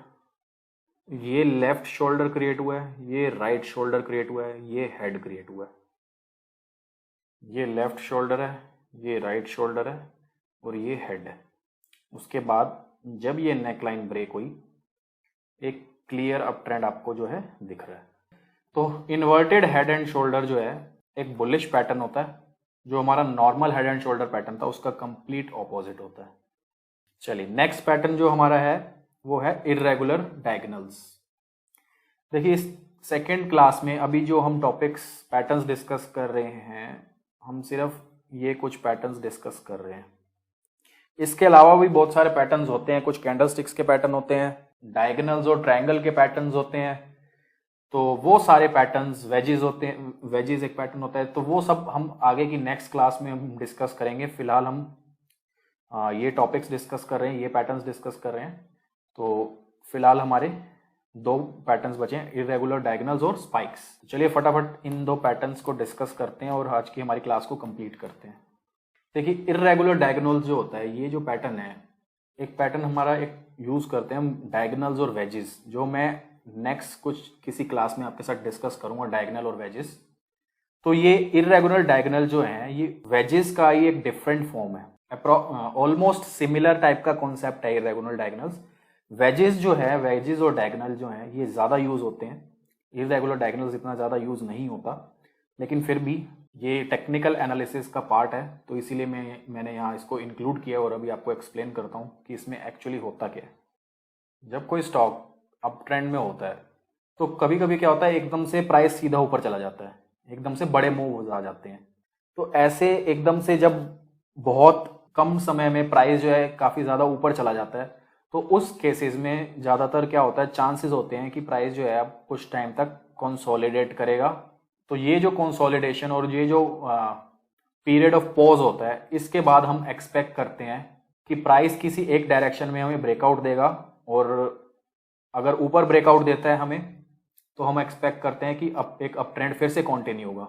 ये लेफ्ट शोल्डर क्रिएट हुआ है, ये राइट शोल्डर क्रिएट हुआ है, ये हेड क्रिएट हुआ है। ये लेफ्ट शोल्डर है, ये राइट शोल्डर है और ये हेड है। उसके बाद जब ये नेकलाइन ब्रेक हुई एक क्लियर अप ट्रेंड आपको जो है दिख रहा है। तो इन्वर्टेड हेड एंड शोल्डर जो है एक बुलिश पैटर्न होता है। जो हमारा normal head and shoulder pattern था उसका कंप्लीट ऑपोजिट होता है। चलिए नेक्स्ट पैटर्न जो हमारा है वो है इर्रेगुलर डायगोनल्स। देखिए इस सेकेंड क्लास में अभी जो हम टॉपिक्स पैटर्न्स डिस्कस कर रहे हैं, हम सिर्फ ये कुछ पैटर्न्स डिस्कस कर रहे हैं। इसके अलावा भी बहुत सारे पैटर्न्स होते हैं। कुछ कैंडलस्टिक्स के पैटर्न होते हैं, डायगोनल्स और ट्रायंगल के पैटर्न्स होते हैं। तो वो सारे पैटर्न्स, वेजिज होते हैं, वेजिज एक पैटर्न होता है। तो वो सब हम आगे की नेक्स्ट क्लास में हम डिस्कस करेंगे। फिलहाल हम ये टॉपिक्स डिस्कस कर रहे हैं, ये पैटर्न्स डिस्कस कर रहे हैं। तो फिलहाल हमारे दो पैटर्न्स बचे हैं, इर्रेगुलर डायगोनल्स और स्पाइक्स। चलिए फटाफट इन दो पैटर्न्स को डिस्कस करते हैं और आज की हमारी क्लास को कंप्लीट करते हैं। देखिए इर्रेगुलर डायगोनल्स जो होता है, ये जो पैटर्न है, एक पैटर्न हमारा एक यूज करते हैं हम डायगोनल्स और वेजिस, जो मैं नेक्स्ट कुछ किसी क्लास में आपके साथ डिस्कस करूंगा, डायगोनल और वेजिस। तो ये इर्रेगुलर डायगोनल जो है ये वेजिस का ही एक डिफरेंट फॉर्म है। ऑलमोस्ट सिमिलर टाइप का कॉन्सेप्ट है इर्रेगुलर डायगोनल्स। वेजिस जो है, वेजिस और डायगोनल जो है ये ज्यादा यूज होते हैं। इर्रेगुलर डायगोनल्स इतना ज्यादा यूज नहीं होता, लेकिन फिर भी ये टेक्निकल एनालिसिस का पार्ट है तो इसीलिए मैंने यहाँ इसको इंक्लूड किया और अभी आपको एक्सप्लेन करता हूँ कि इसमें एक्चुअली होता क्या है। जब कोई स्टॉक अप ट्रेंड में होता है तो कभी कभी क्या होता है, एकदम से प्राइस सीधा ऊपर चला जाता है, एकदम से बड़े मूव आ जाते हैं। तो ऐसे एकदम से जब बहुत कम समय में प्राइस जो है काफी ज्यादा ऊपर चला जाता है तो उस केसेस में ज्यादातर क्या होता है, चांसेस होते हैं कि प्राइस जो है अब कुछ टाइम तक कंसोलिडेट करेगा। तो ये जो कंसोलिडेशन और ये जो पीरियड ऑफ पॉज होता है, इसके बाद हम एक्सपेक्ट करते हैं कि प्राइस किसी एक डायरेक्शन में हमें ब्रेकआउट देगा, और अगर ऊपर ब्रेकआउट देता है हमें तो हम एक्सपेक्ट करते हैं कि एक अप ट्रेंड फिर से कंटिन्यू होगा।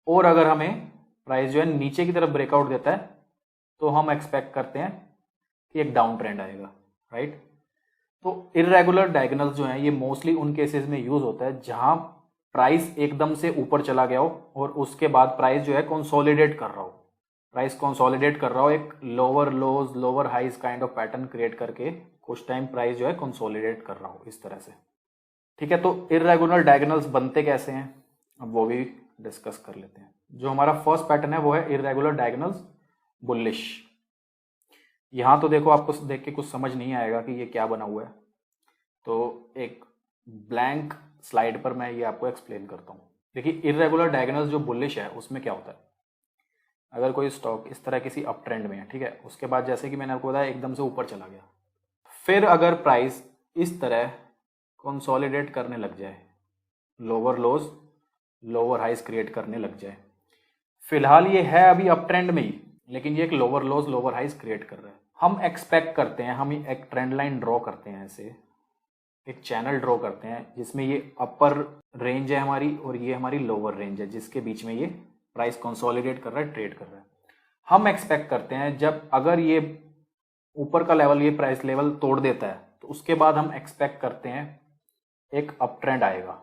और अगर हमें प्राइस जो है नीचे की तरफ ब्रेकआउट देता है तो हम एक्सपेक्ट करते हैं कि एक डाउन ट्रेंड आएगा, राइट। तो इर्रेगुलर डायगोनल्स जो हैं ये मोस्टली उन केसेस में यूज होता है जहां प्राइस एकदम से ऊपर चला गया हो और उसके बाद प्राइस जो है कंसोलिडेट कर रहा हो, एक lower lows lower highs kind of pattern create करके कुछ टाइम प्राइस जो है कंसोलिडेट कर रहा हो इस तरह से, ठीक है। तो इर्रेगुलर डायगोनल्स बनते कैसे हैं अब वो भी डिस्कस कर लेते हैं। जो हमारा फर्स्ट पैटर्न है वो है इर्रेगुलर डायगोनल्स बुलिश। यहां तो देखो, आपको देख के कुछ समझ नहीं आएगा कि ये क्या बना हुआ है, तो एक ब्लैंक स्लाइड पर मैं ये आपको एक्सप्लेन करता हूँ। देखिए इर्रेगुलर डायगोनल्स जो बुलिश है उसमें क्या होता है, अगर कोई स्टॉक इस तरह किसी अप ट्रेंड में है, ठीक है, उसके बाद जैसे कि मैंने आपको बताया एकदम से ऊपर चला गया, फिर अगर प्राइस इस तरह कंसोलिडेट करने लग जाए, lower lows lower highs create करने लग जाए, फिलहाल ये है अभी अप ट्रेंड में ही, लेकिन ये एक lower lows lower highs create कर रहा है। हम एक्सपेक्ट करते हैं, हम एक ट्रेंड लाइन ड्रॉ करते हैं, ऐसे एक चैनल ड्रॉ करते हैं जिसमें ये अपर रेंज है हमारी और ये हमारी लोअर रेंज है, जिसके बीच में ये प्राइस कंसोलिडेट कर रहा है, ट्रेड कर रहा है। हम एक्सपेक्ट करते हैं जब अगर ये ऊपर का लेवल, ये प्राइस लेवल तोड़ देता है, तो उसके बाद हम एक्सपेक्ट करते हैं एक अप ट्रेंड आएगा।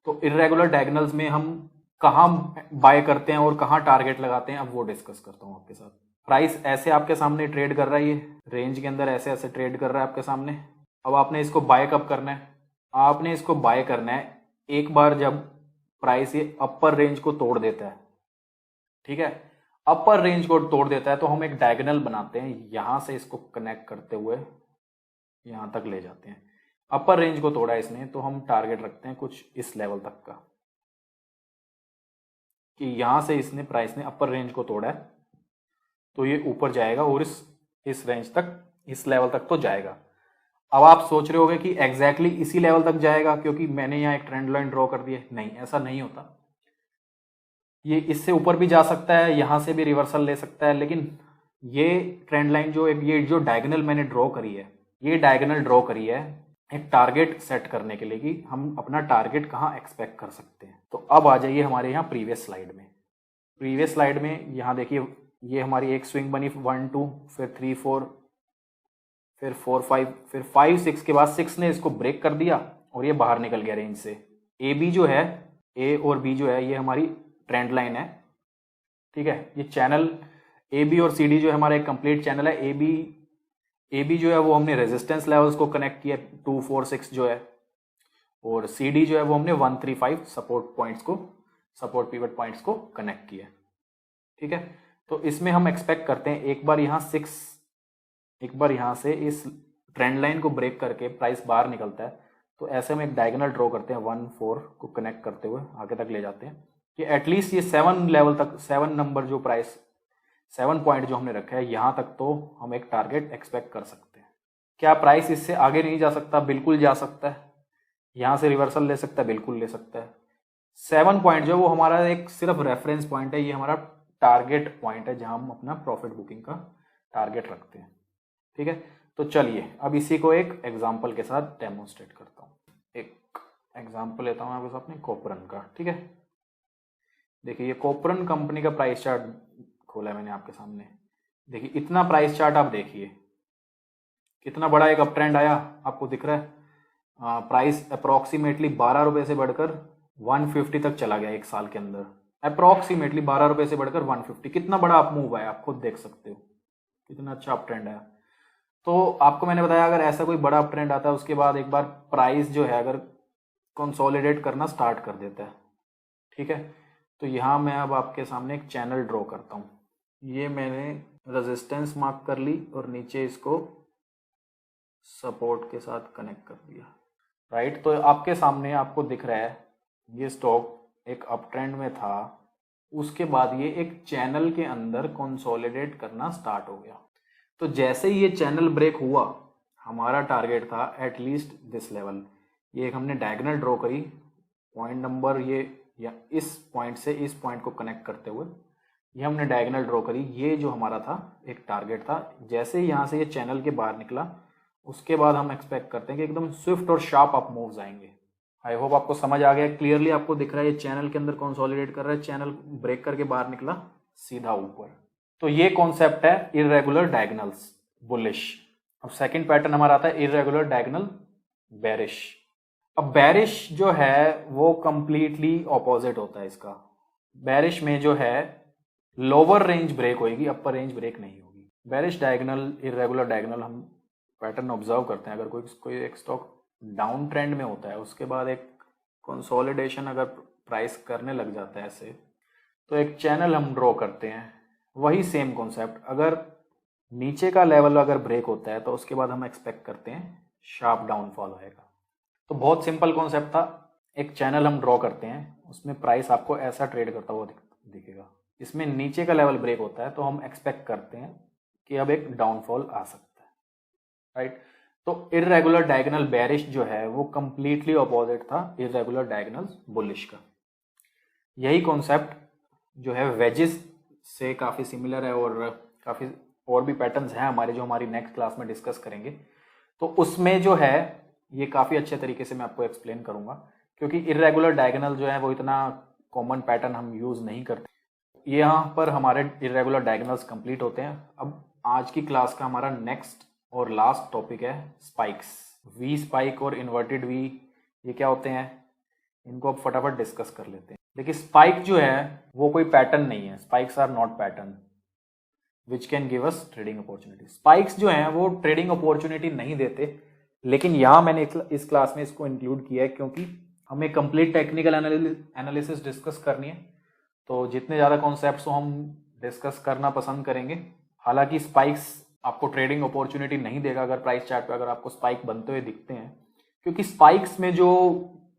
तो इर्रेगुलर डायगोनल्स में हम कहाँ बाय करते हैं और कहाँ टारगेट लगाते हैं, अब वो डिस्कस करता हूँ आपके साथ। प्राइस ऐसे आपके सामने ट्रेड कर रहा है, ये रेंज के अंदर ऐसे ऐसे ट्रेड कर रहा है आपके सामने। अब आपने इसको बाय कब करना है, आपने इसको बाय करना है एक बार जब प्राइस ये अपर रेंज को तोड़ देता है, ठीक है। अपर रेंज को तोड़ देता है तो हम एक डायगोनल बनाते हैं, यहां से इसको कनेक्ट करते हुए यहां तक ले जाते हैं। अपर रेंज को तोड़ा इसने तो हम टारगेट रखते हैं कुछ इस लेवल तक का, कि यहां से इसने प्राइस ने अपर रेंज को तोड़ा है तो ये ऊपर जाएगा और इस रेंज तक, इस लेवल तक तो जाएगा। अब आप सोच रहे होगे कि एग्जैक्टली इसी लेवल तक जाएगा क्योंकि मैंने यहाँ एक ट्रेंड लाइन ड्रॉ कर दी है। नहीं, ऐसा नहीं होता, ये इससे ऊपर भी जा सकता है, यहां से भी रिवर्सल ले सकता है, लेकिन ये ट्रेंड लाइन ये जो डायगोनल मैंने ड्रॉ करी है, ये डायगोनल ड्रॉ करी है एक टारगेट सेट करने के लिए कि हम अपना टारगेट कहाँ एक्सपेक्ट कर सकते हैं। तो अब आ जाइए हमारे यहाँ प्रीवियस स्लाइड में यहाँ देखिए, ये हमारी एक स्विंग बनी 1 2 फिर 3 4 फिर 4 5 फिर 5 6 के बाद 6 ने इसको ब्रेक कर दिया और ये बाहर निकल गया रेंज से। ए बी जो है, ए और बी जो है, ये हमारी ट्रेंड लाइन है, ठीक है। ये चैनल ए बी और सी डी जो है हमारा एक कंप्लीट चैनल है। ए बी जो है वो हमने रेजिस्टेंस लेवल्स को कनेक्ट किया 2 4 6 जो है, और सी डी जो है वो हमने 1 3 5 सपोर्ट पिवट पॉइंट्स को कनेक्ट किया, ठीक है। तो इसमें हम एक्सपेक्ट करते हैं एक बार यहाँ से इस ट्रेंड लाइन को ब्रेक करके प्राइस बाहर निकलता है, तो ऐसे में एक डायगोनल ड्रॉ करते हैं 1 4 को कनेक्ट करते हुए आगे तक ले जाते हैं कि एटलीस्ट ये 7 लेवल तक, 7 नंबर जो प्राइस 7 पॉइंट जो हमने रखा है यहाँ तक तो हम एक टारगेट एक्सपेक्ट कर सकते हैं। क्या प्राइस इससे आगे नहीं जा सकता? बिल्कुल जा सकता है। यहाँ से रिवर्सल ले सकता है, बिल्कुल ले सकता है। 7 पॉइंट जो वो हमारा एक सिर्फ रेफरेंस पॉइंट है, ये हमारा टारगेट पॉइंट है जहां हम अपना प्रॉफिट बुकिंग का टारगेट रखते हैं, ठीक है। तो चलिए अब इसी को एक एग्जांपल के साथ डेमोन्स्ट्रेट करता हूँ। एक एग्जांपल लेता हूँ आपके सामने कोपरन का, ठीक है। देखिए ये कोपरन कंपनी का प्राइस चार्ट खोला है मैंने आपके सामने। देखिए इतना प्राइस चार्ट आप देखिए, कितना बड़ा एक अप ट्रेंड आया, आपको दिख रहा है। प्राइस अप्रोक्सीमेटली 12 रुपए से बढ़कर 150 तक चला गया एक साल के अंदर। अप्रोक्सीमेटली 12 रुपए से बढ़कर 150, कितना बड़ा अप मूव आया, आप खुद देख सकते हो कितना अच्छा अप ट्रेंड आया। तो आपको मैंने बताया अगर ऐसा कोई बड़ा अप ट्रेंड आता है उसके बाद एक बार प्राइस जो है अगर कंसोलिडेट करना स्टार्ट कर देता है, ठीक है। तो यहाँ मैं अब आपके सामने एक चैनल ड्रॉ करता हूँ। ये मैंने रेजिस्टेंस मार्क कर ली और नीचे इसको सपोर्ट के साथ कनेक्ट कर दिया, राइट। तो आपके सामने आपको दिख रहा है ये स्टॉक एक अप ट्रेंड में था, उसके बाद ये एक चैनल के अंदर कंसोलिडेट करना स्टार्ट हो गया। तो जैसे ही ये चैनल ब्रेक हुआ, हमारा टारगेट था एटलीस्ट दिस लेवल। ये एक हमने डायगोनल ड्रॉ करी, पॉइंट नंबर ये या इस पॉइंट से इस पॉइंट को कनेक्ट करते हुए ये हमने डायगोनल ड्रॉ करी। ये जो हमारा था एक टारगेट था। जैसे ही यहाँ से ये चैनल के बाहर निकला, उसके बाद हम एक्सपेक्ट करते हैं कि एकदम स्विफ्ट और शार्प अप मूव्स आएंगे, आई होप आपको समझ आ गया, क्लियरली आपको दिख रहा है ये चैनल के अंदर कंसोलिडेट कर रहा है, चैनल ब्रेक करके बाहर निकला सीधा ऊपर। तो ये कॉन्सेप्ट है इर्रेगुलर डायगोनल्स बुलिश। अब सेकंड पैटर्न हमारा आता है इर्रेगुलर डायगोनल बेरिश। अब बेरिश जो है वो कंप्लीटली ऑपोजिट होता है इसका। बेरिश में जो है लोअर रेंज ब्रेक होगी, अपर रेंज ब्रेक नहीं होगी। बेरिश डायगोनल इर्रेगुलर डायगोनल हम पैटर्न ऑब्जर्व करते हैं, अगर कोई एक स्टॉक डाउन ट्रेंड में होता है, उसके बाद एक कंसोलिडेशन अगर प्राइस करने लग जाता है ऐसे, तो एक चैनल हम ड्रॉ करते हैं। वही सेम कॉन्सेप्ट, अगर नीचे का लेवल अगर ब्रेक होता है तो उसके बाद हम एक्सपेक्ट करते हैं शार्प डाउनफॉल होएगा। तो बहुत सिंपल कॉन्सेप्ट था, एक चैनल हम ड्रॉ करते हैं, उसमें प्राइस आपको ऐसा ट्रेड करता हुआ दिखेगा। इसमें नीचे का लेवल ब्रेक होता है तो हम एक्सपेक्ट करते हैं कि अब एक डाउनफॉल आ सकता है, राइट। तो इर्रेगुलर डायगोनल बेरिश जो है वो कंप्लीटली अपोजिट था इर्रेगुलर डायगोनल बुलिश का। यही कॉन्सेप्ट जो है वेजेस से काफ़ी सिमिलर है, और काफ़ी और भी पैटर्न्स हैं हमारे जो हमारी नेक्स्ट क्लास में डिस्कस करेंगे। तो उसमें जो है ये काफ़ी अच्छे तरीके से मैं आपको एक्सप्लेन करूंगा, क्योंकि इर्रेगुलर डायगोनल जो है वो इतना कॉमन पैटर्न हम यूज़ नहीं करते। यहाँ पर हमारे इर्रेगुलर डायगोनल्स कंप्लीट होते हैं। अब आज की क्लास का हमारा नेक्स्ट और लास्ट टॉपिक है स्पाइक्स। वी स्पाइक और इन्वर्टेड वी, ये क्या होते हैं, इनको अब फटाफट डिस्कस कर लेते हैं। देखिए स्पाइक जो है वो कोई पैटर्न नहीं है, spikes are not pattern which can give us trading opportunity. Spikes जो हैं वो ट्रेडिंग अपॉर्चुनिटी नहीं देते, लेकिन यहाँ मैंने इस क्लास में इसको इंक्लूड किया है क्योंकि हमें कंप्लीट टेक्निकल एनालिसिस डिस्कस करनी है। तो जितने ज़्यादा कॉन्सेप्ट्स हो हम डिस्कस करना पसंद करेंगे। हालांकि स्पाइक्स आपको ट्रेडिंग अपॉर्चुनिटी नहीं देगा अगर प्राइस चार्ट पे अगर आपको स्पाइक बनते हुए दिखते हैं, क्योंकि स्पाइक्स में जो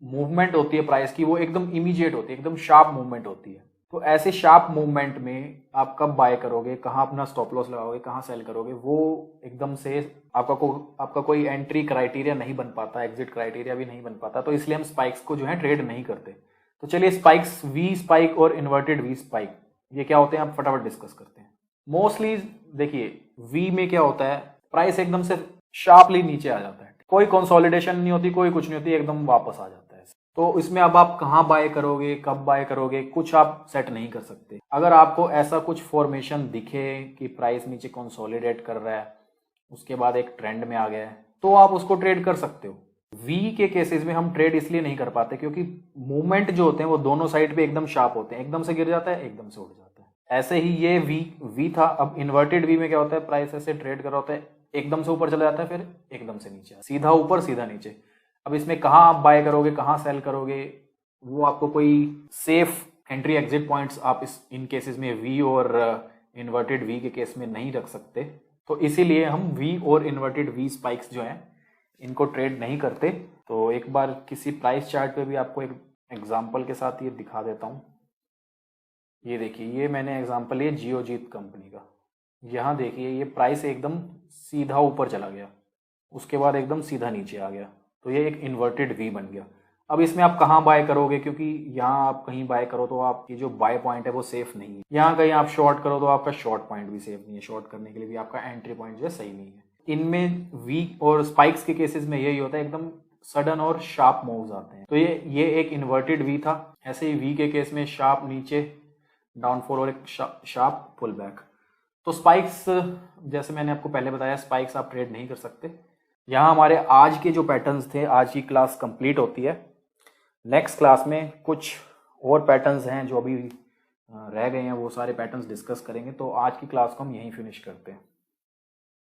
मूवमेंट होती है प्राइस की वो एकदम इमीडिएट होती है, एकदम शार्प मूवमेंट होती है। तो ऐसे शार्प मूवमेंट में आप कब बाय करोगे, कहाँ अपना स्टॉप लॉस लगाओगे, कहाँ सेल करोगे, वो एकदम से आपका कोई एंट्री क्राइटेरिया नहीं बन पाता, एग्जिट क्राइटेरिया भी नहीं बन पाता। तो इसलिए हम स्पाइक्स को जो है ट्रेड नहीं करते। तो चलिए स्पाइक्स, वी स्पाइक और इन्वर्टेड वी स्पाइक, ये क्या होते हैं आप फटाफट डिस्कस करते हैं। मोस्टली देखिए वी में क्या होता है, प्राइस एकदम से शार्पली नीचे आ जाता है, कोई कंसोलिडेशन नहीं होती, कोई कुछ नहीं होती, एकदम वापस आ जाता है। तो इसमें अब आप कहाँ बाय करोगे, कब बाय करोगे, कुछ आप सेट नहीं कर सकते। अगर आपको ऐसा कुछ फॉर्मेशन दिखे कि प्राइस नीचे कंसोलिडेट कर रहा है, उसके बाद एक ट्रेंड में आ गया है, तो आप उसको ट्रेड कर सकते हो। वी के केसेस में हम ट्रेड इसलिए नहीं कर पाते क्योंकि मूवमेंट जो होते हैं वो दोनों साइड पे एकदम शार्प होते हैं, एकदम से गिर जाता है, एकदम से उठ जाता है। ऐसे ही ये वी था। अब इन्वर्टेड वी में क्या होता है, प्राइस ऐसे ट्रेड कर रहा होता है, एकदम से ऊपर चला जाता है, फिर एकदम से नीचे, सीधा ऊपर सीधा नीचे। अब इसमें कहाँ आप बाय करोगे, कहाँ सेल करोगे, वो आपको कोई सेफ एंट्री एग्जिट पॉइंट्स आप इन केसेस में वी और इन्वर्टेड वी के केस में नहीं रख सकते। तो इसीलिए हम वी और इन्वर्टेड वी स्पाइक्स जो हैं इनको ट्रेड नहीं करते। तो एक बार किसी प्राइस चार्ट पे भी आपको एक एग्जांपल के साथ ये दिखा देता हूँ। ये देखिए, ये मैंने एग्जांपल लिया जियोजीत कंपनी का। यहाँ देखिए ये प्राइस एकदम सीधा ऊपर चला गया, उसके बाद एकदम सीधा नीचे आ गया, तो ये एक इन्वर्टेड वी बन गया। अब इसमें आप कहाँ बाय करोगे, क्योंकि यहाँ आप कहीं बाय करो तो आपकी जो बाय पॉइंट है वो सेफ नहीं है। यहाँ कहीं आप शॉर्ट करो तो आपका शॉर्ट पॉइंट भी सेफ नहीं है, शॉर्ट करने के लिए भी आपका एंट्री पॉइंट जो है सही नहीं है। इनमें वी और स्पाइक्स के केसेस में यही होता है, एकदम सडन और शार्प मूव्स आते हैं। तो ये एक इन्वर्टेड वी था। ऐसे ही वी के केस में शार्प नीचे डाउनफॉल और एक शार्प पुल बैक। तो स्पाइक्स, जैसे मैंने आपको पहले बताया, स्पाइक्स आप ट्रेड नहीं कर सकते। यहाँ हमारे आज के जो पैटर्न्स थे, आज की क्लास कंप्लीट होती है। नेक्स्ट क्लास में कुछ और पैटर्न्स हैं जो अभी रह गए हैं, वो सारे पैटर्न्स डिस्कस करेंगे। तो आज की क्लास को हम यहीं फिनिश करते हैं।